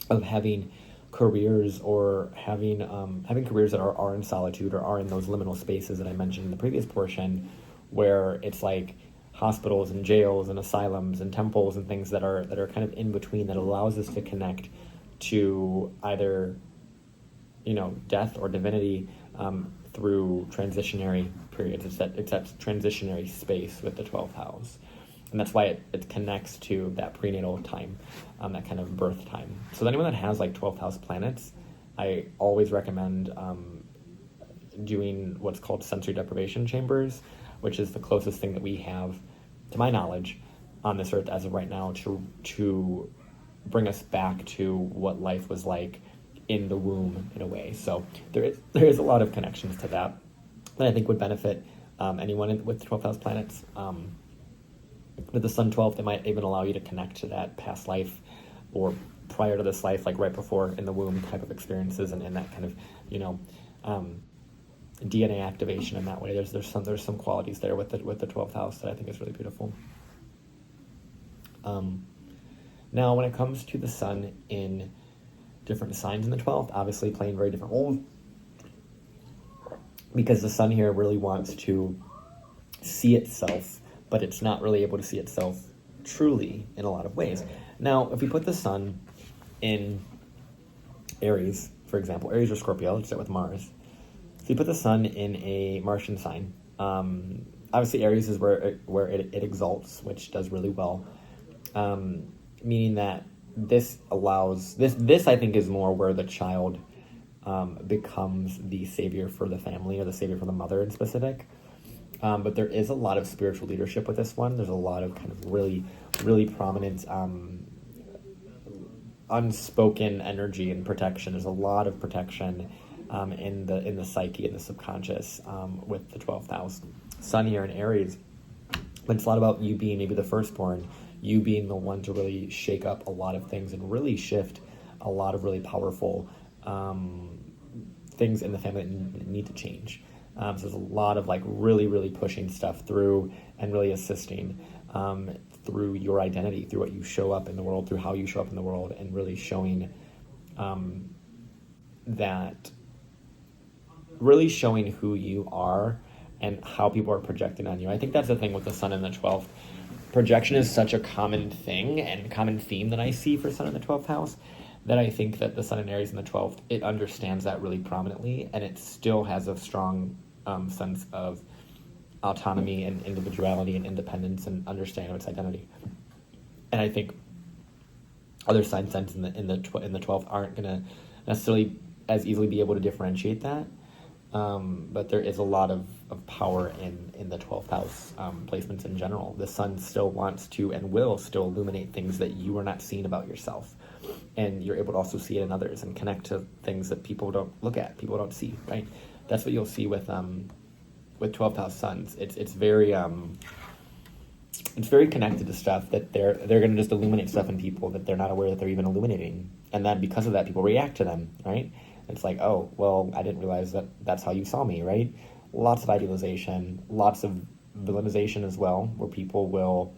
of having careers, or having careers that are in solitude, or are in those liminal spaces that I mentioned in the previous portion, where it's like hospitals and jails and asylums and temples and things that are kind of in between, that allows us to connect to either, death or divinity through transitionary periods. It's that transitionary space with the 12th house. And that's why it connects to that prenatal time, that kind of birth time. So anyone that has like 12th house planets, I always recommend doing what's called sensory deprivation chambers, which is the closest thing that we have, to my knowledge, on this earth as of right now to bring us back to what life was like in the womb, in a way. So there is a lot of connections to that I think would benefit anyone with 12th house planets. With the Sun 12th, it might even allow you to connect to that past life or prior to this life, like right before in the womb type of experiences, and that kind of DNA activation in that way. There's some qualities there with the 12th house that I think is really beautiful. Now, when it comes to the Sun in different signs in the 12th, obviously playing very different roles, because the Sun here really wants to see itself, but it's not really able to see itself truly in a lot of ways. Now, if we put the Sun in Aries, for example, Aries or Scorpio, let's start with Mars. If you put the Sun in a Martian sign, obviously Aries is where it exalts, which does really well, meaning that this allows, this I think is more where the child becomes the savior for the family, or the savior for the mother in specific. But there is a lot of spiritual leadership with this one. There's a lot of kind of really, really prominent unspoken energy and protection. There's a lot of protection in the psyche and the subconscious with the 12th house. Sun here in Aries, but it's a lot about you being maybe the firstborn, you being the one to really shake up a lot of things and really shift a lot of really powerful things in the family that need to change. So there's a lot of like really, really pushing stuff through and really assisting through your identity, through what you show up in the world, through how you show up in the world, and really showing really showing who you are and how people are projecting on you. I think that's the thing with the Sun in the 12th. Projection is such a common thing and common theme that I see for Sun in the 12th house, that I think that the Sun in Aries in the 12th, it understands that really prominently, and it still has a strong sense of autonomy and individuality and independence and understanding of its identity. And I think other signs in the 12th aren't going to necessarily as easily be able to differentiate that. But there is a lot of power in the 12th house placements in general. The Sun still wants to and will still illuminate things that you are not seeing about yourself. And you're able to also see it in others and connect to things that people don't look at, people don't see, right? That's what you'll see with 12th house Suns. It's very connected to stuff that they're going to just illuminate stuff in people that they're not aware that they're even illuminating. And then because of that, people react to them, right? It's like, oh, well, I didn't realize that that's how you saw me, right? Lots of idealization, lots of villainization as well, where people will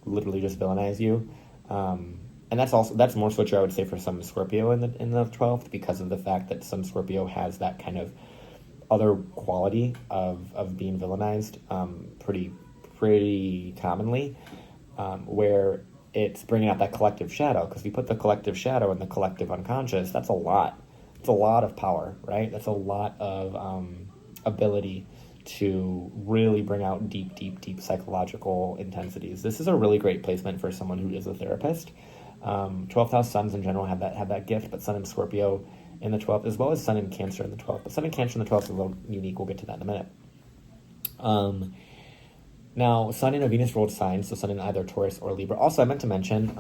literally just villainize you. And that's more so true, I would say, for some Scorpio in the 12th, because of the fact that some Scorpio has that kind of other quality of being villainized pretty commonly, where it's bringing out that collective shadow. Because if you put the collective shadow in the collective unconscious, that's a lot. It's a lot of power, right? That's a lot of ability to really bring out deep psychological intensities. This is a really great placement for someone who is a therapist. 12th house Suns in general have that gift, but Sun in Scorpio in the 12th, as well as Sun in Cancer in the 12th. But Sun in Cancer in the 12th is a little unique. We'll get to that in a minute. Now, Sun in a Venus ruled sign, so Sun in either Taurus or Libra. Also, I meant to mention,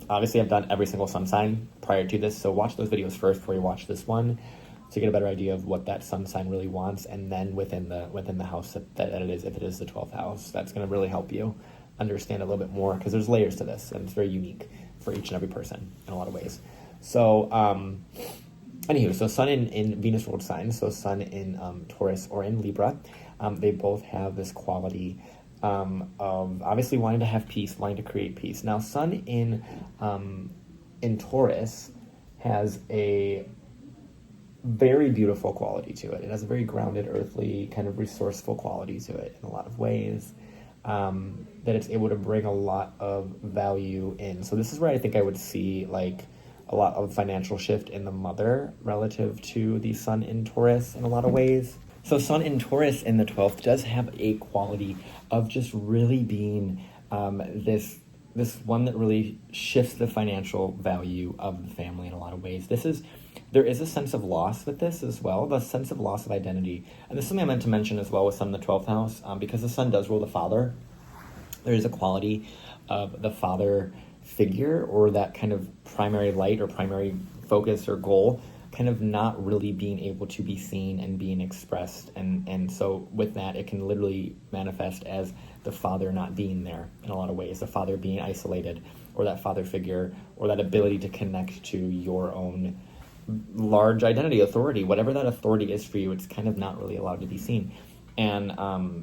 obviously I've done every single sun sign prior to this, so watch those videos first before you watch this one, to get a better idea of what that sun sign really wants, and then within the house that it is, if it is the 12th house, that's going to really help you understand a little bit more, because there's layers to this, and it's very unique for each and every person in a lot of ways. So, anywho, so Sun in Venus ruled signs, so Sun in Taurus or in Libra, they both have this quality of obviously wanting to have peace, wanting to create peace. Now, Sun in Taurus has a very beautiful quality to it. It has a very grounded, earthly, kind of resourceful quality to it in a lot of ways. that it's able to bring a lot of value in. So this is where I think I would see like a lot of financial shift in the mother relative to the sun in Taurus in a lot of ways. So sun in Taurus in the 12th does have a quality of just really being this one that really shifts the financial value of the family in a lot of ways. There is a sense of loss with this as well, the sense of loss of identity. And this is something I meant to mention as well with sun in the 12th house, because the sun does rule the father. There is a quality of the father figure, or that kind of primary light or primary focus or goal, kind of not really being able to be seen and being expressed. And so with that, it can literally manifest as the father not being there in a lot of ways, the father being isolated, or that father figure, or that ability to connect to your own large identity, authority, whatever that authority is for you. It's kind of not really allowed to be seen. And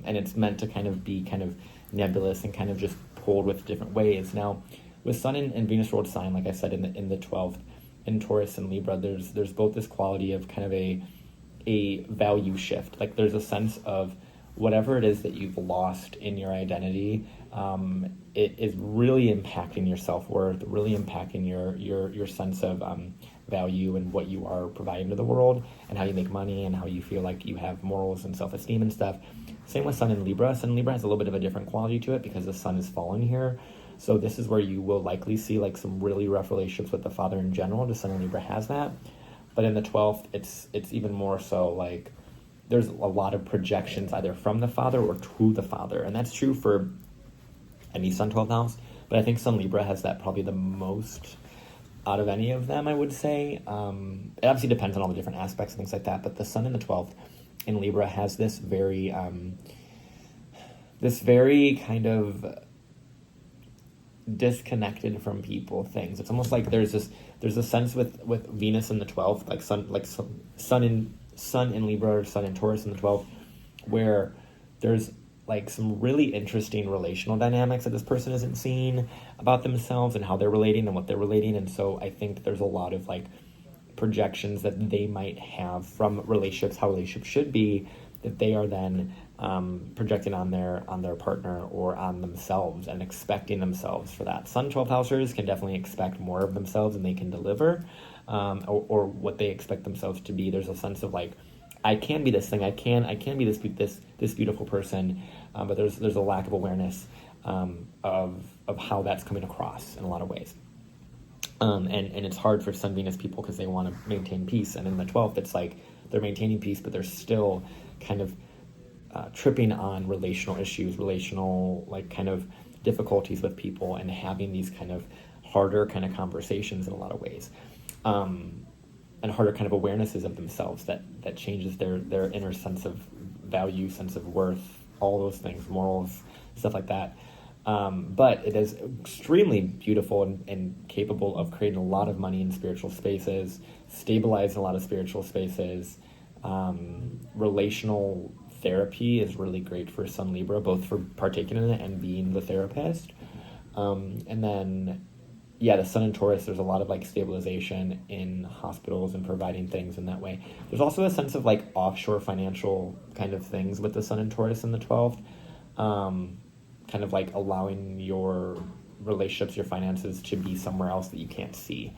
it's meant to kind of be kind of nebulous and kind of just pulled with different ways. Now, with Sun and Venus ruled sign, like I said, in the 12th, in Taurus and Libra, there's both this quality of kind of a value shift. Like there's a sense of whatever it is that you've lost in your identity, it is really impacting your self-worth, really impacting your sense of value and what you are providing to the world, and how you make money, and how you feel like you have morals and self-esteem and stuff. Same with Sun in Libra. Sun in Libra has a little bit of a different quality to it because the Sun is fallen here. So this is where you will likely see like some really rough relationships with the father in general. The Sun in Libra has that. But in the 12th, it's even more so like there's a lot of projections either from the father or to the father. And that's true for any Sun 12th house. But I think Sun Libra has that probably the most out of any of them, I would say. It obviously depends on all the different aspects and things like that. But the Sun in the 12th in Libra has this very kind of disconnected from people things. It's almost like there's a sense with Venus in the 12th, like sun in Libra or Sun in Taurus in the 12th, where there's like some really interesting relational dynamics that this person isn't seeing about themselves and how they're relating and what they're relating. And so I think there's a lot of like projections that they might have from relationships, how relationships should be, that they are then projecting on their partner or on themselves and expecting themselves for that. Sun 12th housers can definitely expect more of themselves than they can deliver, or what they expect themselves to be. There's a sense of like, I can be this thing. I can be this beautiful person, but there's a lack of awareness of how that's coming across in a lot of ways. And it's hard for Sun Venus people because they want to maintain peace. And in the 12th, it's like they're maintaining peace, but they're still kind of tripping on relational issues, relational like kind of difficulties with people, and having these kind of harder kind of conversations in a lot of ways. And harder kind of awarenesses of themselves that changes their inner sense of value, sense of worth, all those things, morals, stuff like that. But it is extremely beautiful and capable of creating a lot of money in spiritual spaces, stabilizing a lot of spiritual spaces. Relational therapy is really great for Sun Libra, both for partaking in it and being the therapist. And then the Sun in Taurus, there's a lot of like stabilization in hospitals and providing things in that way. There's also a sense of like offshore financial kind of things with the Sun in Taurus in the 12th, kind of like allowing your relationships, your finances to be somewhere else that you can't see.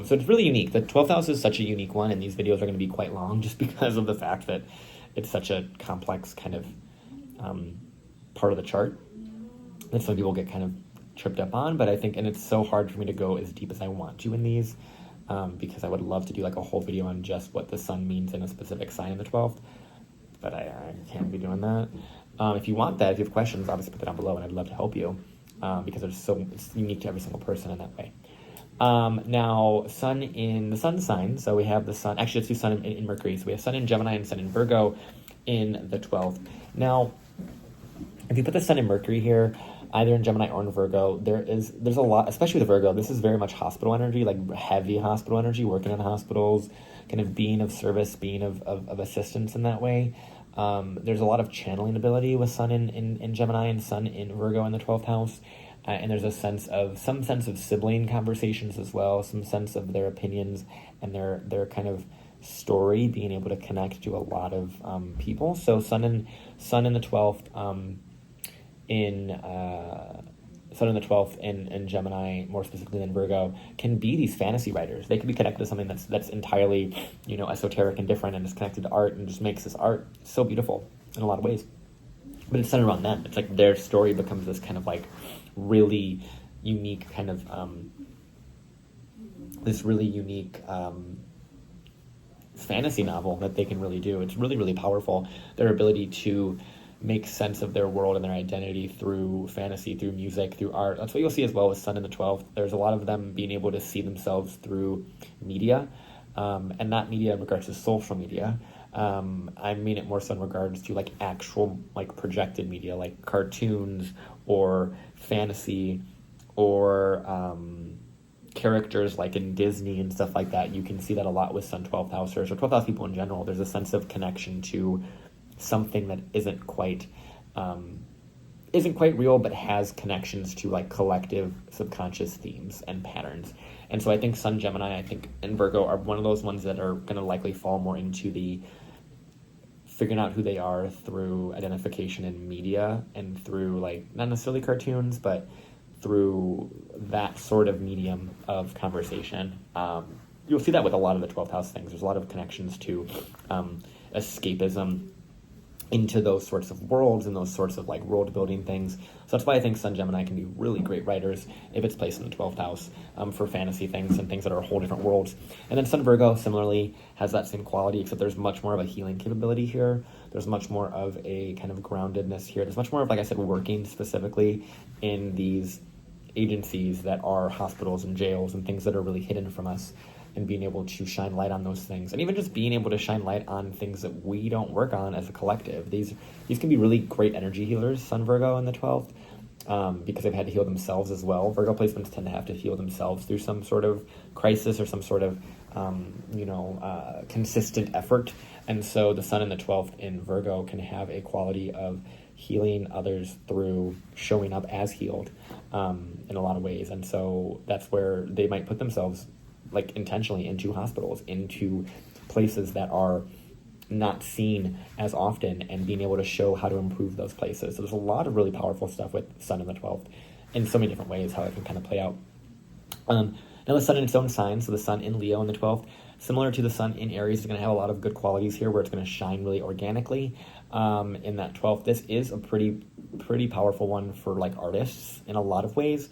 So it's really unique. The 12th house is such a unique one, and these videos are going to be quite long just because of the fact that it's such a complex kind of part of the chart that some people get kind of tripped up on. But I think, and it's so hard for me to go as deep as I want to in these, because I would love to do like a whole video on just what the sun means in a specific sign in the 12th, but I can't be doing that. If you want that, if you have questions, obviously put that down below and I'd love to help you, because it's unique to every single person in that way. Now, sun in the sun sign, so we have the sun, actually let's do sun in Mercury, so we have sun in Gemini and sun in Virgo in the 12th. Now, if you put the sun in Mercury here, either in Gemini or in Virgo, there's a lot, especially with Virgo, this is very much hospital energy, like heavy hospital energy, working in hospitals, kind of being of service, being of assistance in that way. There's a lot of channeling ability with sun in Gemini and sun in Virgo in the 12th house. And there's some sense of sibling conversations as well, some sense of their opinions and their kind of story being able to connect to a lot of people. So sun in the 12th in Sun in the 12th in Gemini, more specifically than Virgo, can be these fantasy writers. They could be connected to something that's entirely, esoteric and different, and is connected to art and just makes this art so beautiful in a lot of ways. But it's centered around them. It's like their story becomes this kind of like really unique kind of fantasy novel that they can really do. It's really, really powerful. Their ability to make sense of their world and their identity through fantasy, through music, through art. That's what you'll see as well with Sun in the 12th. There's a lot of them being able to see themselves through media, and not media in regards to social media. I mean it more so in regards to like actual like projected media, like cartoons or fantasy or characters like in Disney and stuff like that. You can see that a lot with Sun 12th housers or 12th house people in general. There's a sense of connection to something that isn't quite real, but has connections to like collective subconscious themes and patterns. And so I think Sun, Gemini, and Virgo are one of those ones that are going to likely fall more into the figuring out who they are through identification in media and through like not necessarily cartoons, but through that sort of medium of conversation. You'll see that with a lot of the 12th house things. There's a lot of connections to escapism into those sorts of worlds and those sorts of like world building things. So that's why I think Sun Gemini can be really great writers if it's placed in the 12th house for fantasy things and things that are whole different worlds. And then Sun Virgo similarly has that same quality, except there's much more of a healing capability here. There's much more of a kind of groundedness here. There's much more of, like I said, working specifically in these agencies that are hospitals and jails and things that are really hidden from us, and being able to shine light on those things, and even just being able to shine light on things that we don't work on as a collective. These can be really great energy healers, Sun Virgo in the 12th, because they've had to heal themselves as well. Virgo placements tend to have to heal themselves through some sort of crisis or some sort of consistent effort. And so the Sun in the 12th in Virgo can have a quality of healing others through showing up as healed in a lot of ways. And so that's where they might put themselves like intentionally into hospitals, into places that are not seen as often, and being able to show how to improve those places. So there's a lot of really powerful stuff with Sun in the 12th in so many different ways, how it can kind of play out. Now the Sun in its own sign, so the Sun in Leo in the 12th, similar to the Sun in Aries, is going to have a lot of good qualities here where it's going to shine really organically in that 12th. This is a pretty powerful one for like artists in a lot of ways.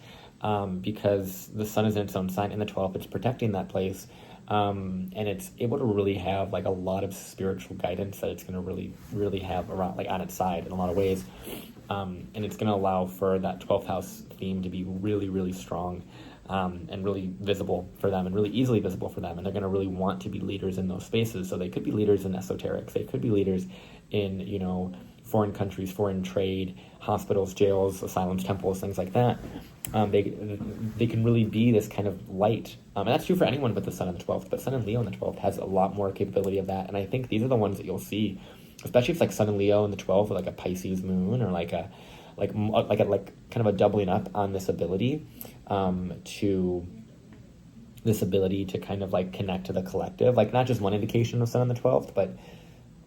Because the Sun is in its own sign in the 12th, it's protecting that place, and it's able to really have like a lot of spiritual guidance that it's going to really, really have around, like on its side in a lot of ways, and it's going to allow for that 12th house theme to be really, really strong, and really visible for them, and really easily visible for them, and they're going to really want to be leaders in those spaces. So they could be leaders in esoterics, they could be leaders in foreign countries, foreign trade, hospitals, jails, asylums, temples, things like that. They can really be this kind of light. And that's true for anyone but the Sun in the 12th. But Sun in Leo in the 12th has a lot more capability of that. And I think these are the ones that you'll see, especially if it's like Sun in Leo in the 12th, or like a Pisces moon, or like kind of a doubling up on this ability to kind of like connect to the collective. Like not just one indication of Sun in the 12th, but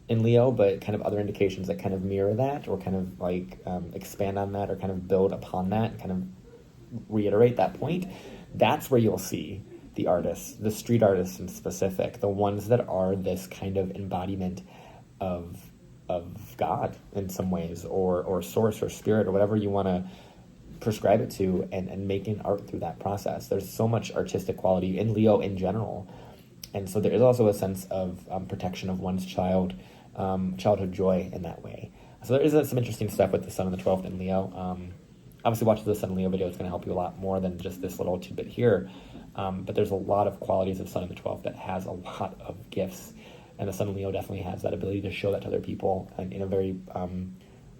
in Leo, but kind of other indications that kind of mirror that, or kind of like expand on that, or kind of build upon that, kind of reiterate that point. That's where you'll see the artists, the street artists in specific, the ones that are this kind of embodiment of God in some ways, or source, or spirit, or whatever you want to prescribe it to, and making art through that process. There's so much artistic quality in Leo in general. And so there is also a sense of protection of one's childhood joy in that way. So there is some interesting stuff with the Sun in the 12th in Leo. Obviously, watching the Sun in Leo video is going to help you a lot more than just this little tidbit here. But there's a lot of qualities of Sun in the 12th that has a lot of gifts. And the Sun in Leo definitely has that ability to show that to other people in a very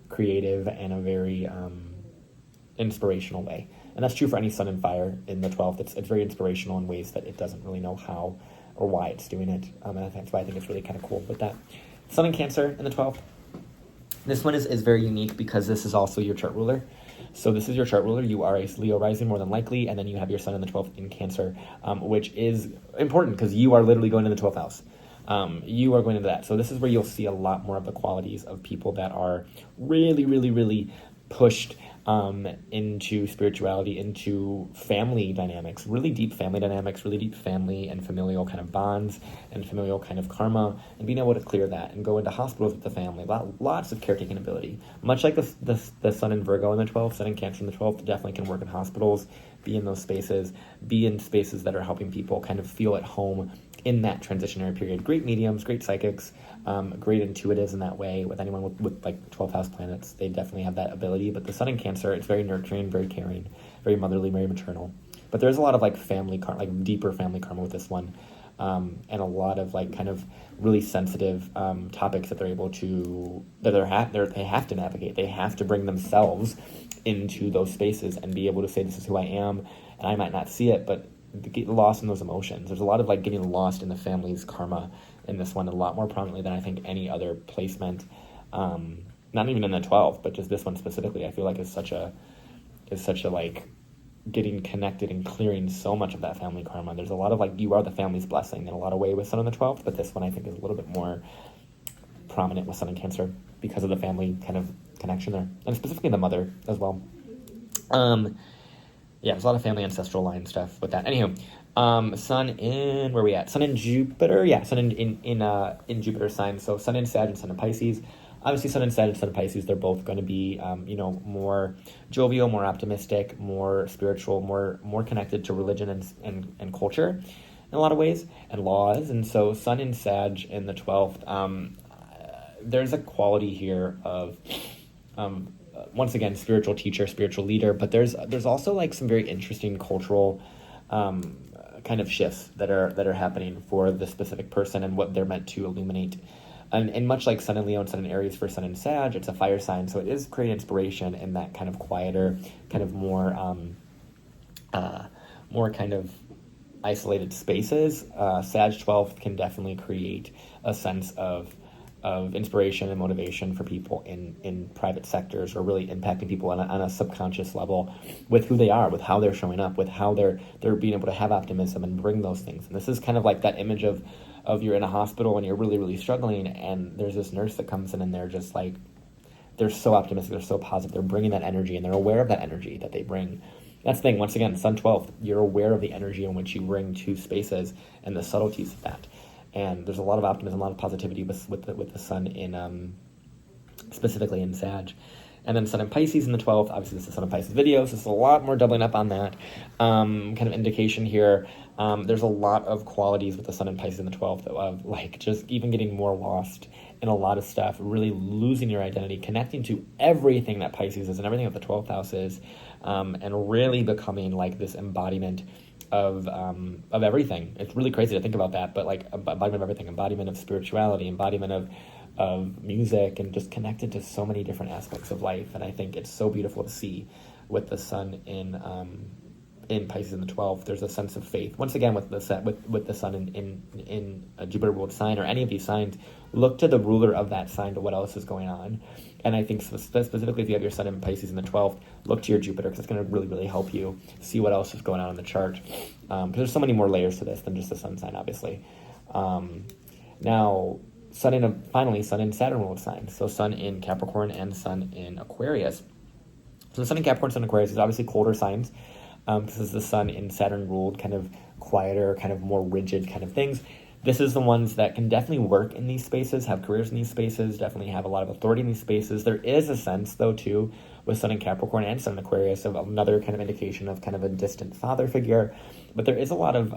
creative and a very inspirational way. And that's true for any Sun in Fire in the 12th. It's very inspirational in ways that it doesn't really know how or why it's doing it. And that's why I think it's really kind of cool with that. Sun in Cancer in the 12th. This one is very unique because this is also your chart ruler. So this is your chart ruler. You are a Leo rising more than likely, and then you have your Sun in the 12th in Cancer, which is important because you are literally going into the 12th house. You are going into that. So this is where you'll see a lot more of the qualities of people that are really, really, really pushed into spirituality, into family dynamics, really deep family dynamics, really deep family and familial kind of bonds and familial kind of karma, and being able to clear that and go into hospitals with the family. Lots of caretaking ability. Much like the sun in Virgo in the 12th, sun in Cancer in the 12th, definitely can work in hospitals, be in those spaces, be in spaces that are helping people kind of feel at home in that transitionary period. Great mediums, great psychics, great intuitives in that way. With anyone with like 12th house planets, they definitely have that ability. But the sun in Cancer, it's very nurturing, very caring, very motherly, very maternal. But there's a lot of like family karma, like deeper family karma with this one, and a lot of like kind of really sensitive topics that they're able to they have to navigate. They have to bring themselves into those spaces and be able to say, this is who I am, and I might not see it, but get lost in those emotions. There's a lot of like getting lost in the family's karma in this one, a lot more prominently than I think any other placement. Not even in the 12th, but just this one specifically, I feel like is such a like getting connected and clearing so much of that family karma. There's a lot of like, you are the family's blessing in a lot of ways with sun in the 12th, but this one I think is a little bit more prominent with sun in Cancer because of the family kind of connection there, and specifically the mother as well. Yeah, there's a lot of family ancestral line stuff with that. Anywho, sun in, where are we at? Sun in Jupiter? Yeah, sun in Jupiter sign. So sun in Sag and sun in Pisces. Obviously, sun in Sag and sun in Pisces, they're both going to be, more jovial, more optimistic, more spiritual, more connected to religion and culture in a lot of ways, and laws. And so sun in Sag in the 12th, there's a quality here of, once again, spiritual teacher, spiritual leader, but there's also like some very interesting cultural kind of shifts that are happening for the specific person and what they're meant to illuminate. And much like sun in Leo and sun in Aries for sun in Sag, it's a fire sign, so it is creating inspiration in that kind of quieter, kind of more kind of isolated spaces. Sag 12th can definitely create a sense of inspiration and motivation for people in private sectors, or really impacting people on a subconscious level with who they are, with how they're showing up, with how they're being able to have optimism and bring those things. And this is kind of like that image of you're in a hospital and you're really, really struggling, and there's this nurse that comes in and they're just like, they're so optimistic, they're so positive, they're bringing that energy, and they're aware of that energy that they bring. That's the thing, once again, sun 12th, you're aware of the energy in which you bring to spaces and the subtleties of that. And there's a lot of optimism, a lot of positivity with the sun in specifically in Sag. And then sun in Pisces in the 12th, obviously this is the sun in Pisces video, so it's a lot more doubling up on that kind of indication here. There's a lot of qualities with the sun in Pisces in the 12th of like just even getting more lost in a lot of stuff, really losing your identity, connecting to everything that Pisces is and everything that the 12th house is, and really becoming like this embodiment of everything. It's really crazy to think about that, but like embodiment of everything, embodiment of spirituality, embodiment of music, and just connected to so many different aspects of life. And I think it's so beautiful to see with the sun in Pisces in the 12th. There's a sense of faith. Once again, with the sun in a Jupiter ruled sign, or any of these signs, look to the ruler of that sign to what else is going on. And I think specifically if you have your sun in Pisces in the 12th, look to your Jupiter, because it's going to really, really help you see what else is going on in the chart. Because there's so many more layers to this than just the sun sign, obviously. Now, finally, sun in Saturn ruled signs. So sun in Capricorn and sun in Aquarius. So the sun in Capricorn, sun in Aquarius is obviously colder signs. This is the sun in Saturn ruled, kind of quieter, kind of more rigid kind of things. This is the ones that can definitely work in these spaces, have careers in these spaces, definitely have a lot of authority in these spaces. There is a sense, though, too, with sun in Capricorn and sun in Aquarius, of another kind of indication of kind of a distant father figure. But there is a lot of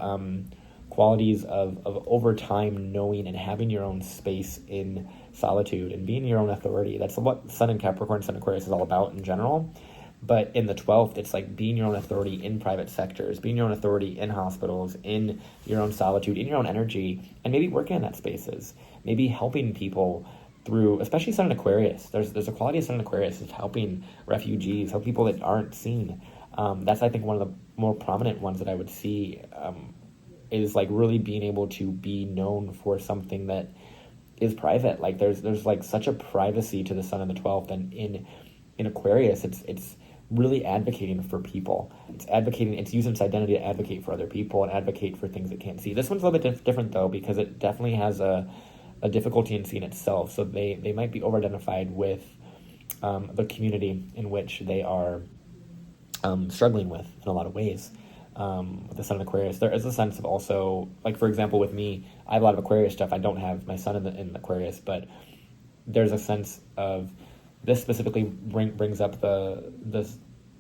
qualities of over time knowing and having your own space in solitude and being your own authority. That's what sun in Capricorn, sun in Aquarius is all about in general. But in the 12th, it's like being your own authority in private sectors, being your own authority in hospitals, in your own solitude, in your own energy, and maybe working in that spaces, maybe helping people through, especially sun in Aquarius. There's a quality of sun in Aquarius of helping refugees, help people that aren't seen. That's, I think, one of the more prominent ones that I would see, is like really being able to be known for something that is private. Like there's like such a privacy to the sun in the 12th, and in Aquarius, it's really advocating for people. It's using its identity to advocate for other people and advocate for things it can't see. This one's a little bit different, though, because it definitely has a difficulty in seeing itself. So they might be over-identified with the community in which they are struggling with in a lot of ways. With the Sun in Aquarius, there is a sense of also, like, for example, with me, I have a lot of Aquarius stuff. I don't have my Sun in Aquarius, but there's a sense of this specifically brings up the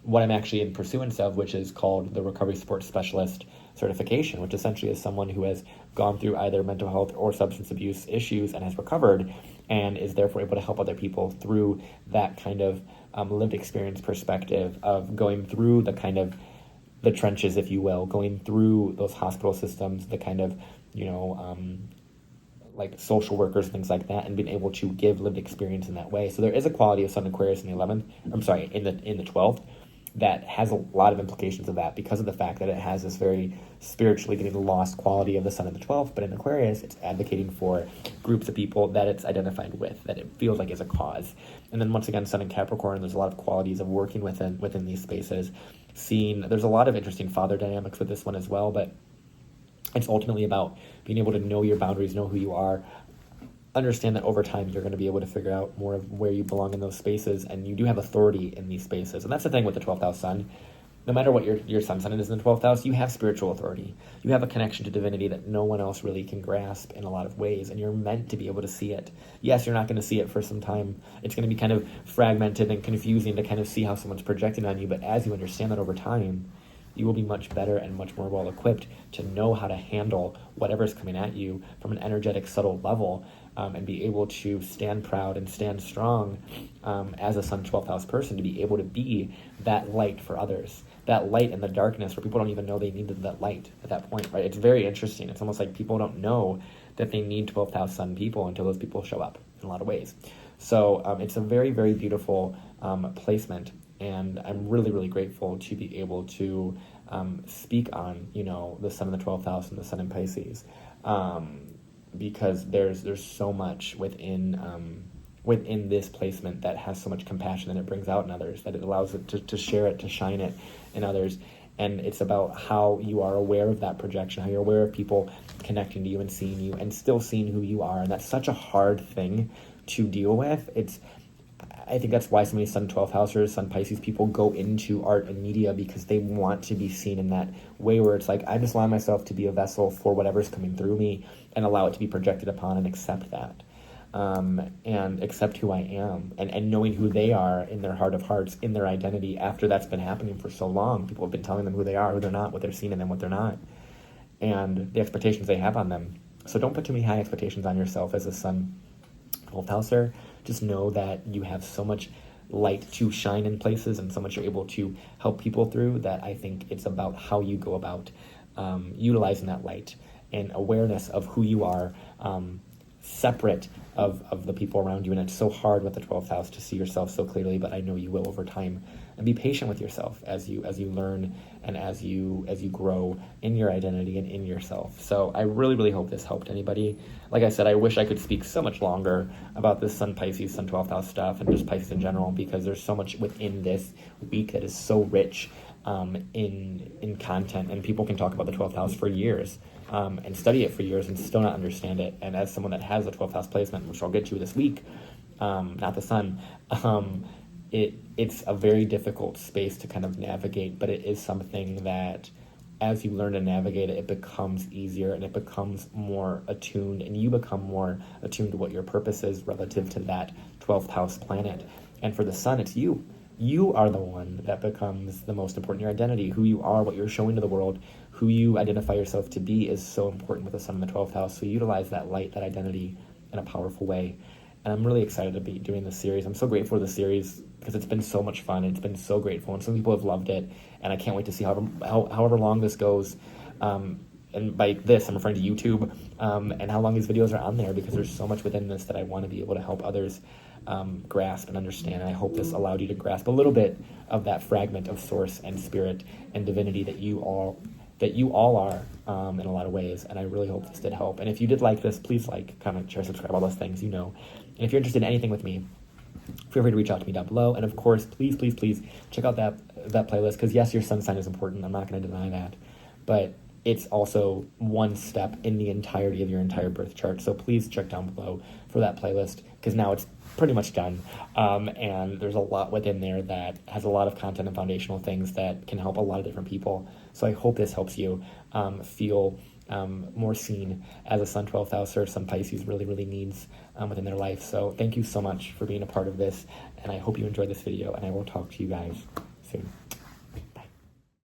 what I'm actually in pursuance of, which is called the Recovery Support Specialist certification, which essentially is someone who has gone through either mental health or substance abuse issues and has recovered, and is therefore able to help other people through that kind of lived experience perspective of going through the kind of the trenches, if you will, going through those hospital systems, the kind of, like social workers, things like that, and being able to give lived experience in that way. So there is a quality of Sun in Aquarius in the 11th, in the 12th, that has a lot of implications of that, because of the fact that it has this very spiritually getting lost quality of the Sun in the 12th. But in Aquarius, it's advocating for groups of people that it's identified with, that it feels like is a cause. And then once again, Sun in Capricorn, there's a lot of qualities of working within these spaces. There's a lot of interesting father dynamics with this one as well, but it's ultimately about being able to know your boundaries, know who you are, understand that over time you're going to be able to figure out more of where you belong in those spaces, and you do have authority in these spaces. And that's the thing with the 12th house Sun. No matter what your sun sign is in the 12th house, you have spiritual authority. You have a connection to divinity that no one else really can grasp in a lot of ways, and you're meant to be able to see it. Yes, you're not going to see it for some time. It's going to be kind of fragmented and confusing to kind of see how someone's projecting on you, but as you understand that over time, you will be much better and much more well-equipped to know how to handle whatever's coming at you from an energetic, subtle level, and be able to stand proud and stand strong as a Sun 12th house person, to be able to be that light for others, that light in the darkness where people don't even know they needed that light at that point, right? It's very interesting. It's almost like people don't know that they need 12th house Sun people until those people show up in a lot of ways. So it's a very, very beautiful placement, and I'm really, really grateful to be able to speak on, the Sun in the 12th house and the Sun in Pisces, because there's so much within this placement that has so much compassion that it brings out in others, that it allows it to share it, to shine it in others. And it's about how you are aware of that projection, how you're aware of people connecting to you and seeing you and still seeing who you are. And that's such a hard thing to deal with. I think that's why so many Sun 12th housers, Sun Pisces people go into art and media, because they want to be seen in that way where it's like, I just allow myself to be a vessel for whatever's coming through me and allow it to be projected upon and accept that. And accept who I am, and knowing who they are in their heart of hearts, in their identity, after that's been happening for so long. People have been telling them who they are, who they're not, what they're seeing in them, what they're not, and the expectations they have on them. So don't put too many high expectations on yourself as a Sun 12th houser. Just know that you have so much light to shine in places and so much you're able to help people through, that I think it's about how you go about utilizing that light and awareness of who you are, separate of the people around you. And it's so hard with the 12th house to see yourself so clearly, but I know you will over time. And be patient with yourself as you learn and as you grow in your identity and in yourself. So I really, really hope this helped anybody. Like I said, I wish I could speak so much longer about this Sun Pisces, Sun 12th house stuff, and just Pisces in general, because there's so much within this week that is so rich in content, and people can talk about the 12th house for years and study it for years and still not understand it. And as someone that has a 12th house placement, which I'll get to this week, not the Sun, it's a very difficult space to kind of navigate, but it is something that as you learn to navigate it, it becomes easier and it becomes more attuned, and you become more attuned to what your purpose is relative to that 12th house planet. And for the Sun, it's you. You are the one that becomes the most important. Your identity, who you are, what you're showing to the world, who you identify yourself to be, is so important with the Sun in the 12th house. So utilize that light, that identity in a powerful way. And I'm really excited to be doing this series. I'm so grateful for the series because it's been so much fun. It's been so grateful, and some people have loved it. And I can't wait to see however long this goes. And by this, I'm referring to YouTube, and how long these videos are on there, because there's so much within this that I want to be able to help others grasp and understand. And I hope this allowed you to grasp a little bit of that fragment of source and spirit and divinity that you all are in a lot of ways. And I really hope this did help. And if you did like this, please like, comment, share, subscribe, all those things, And if you're interested in anything with me, feel free to reach out to me down below. And of course, please check out that playlist, because yes, your sun sign is important. I'm not going to deny that. But it's also one step in the entirety of your entire birth chart. So please check down below for that playlist, because now it's pretty much done. And there's a lot within there that has a lot of content and foundational things that can help a lot of different people. So I hope this helps you feel more seen as a Sun 12th house or some Pisces really needs within their life. So thank you so much for being a part of this, and I hope you enjoyed this video, and I will talk to you guys soon.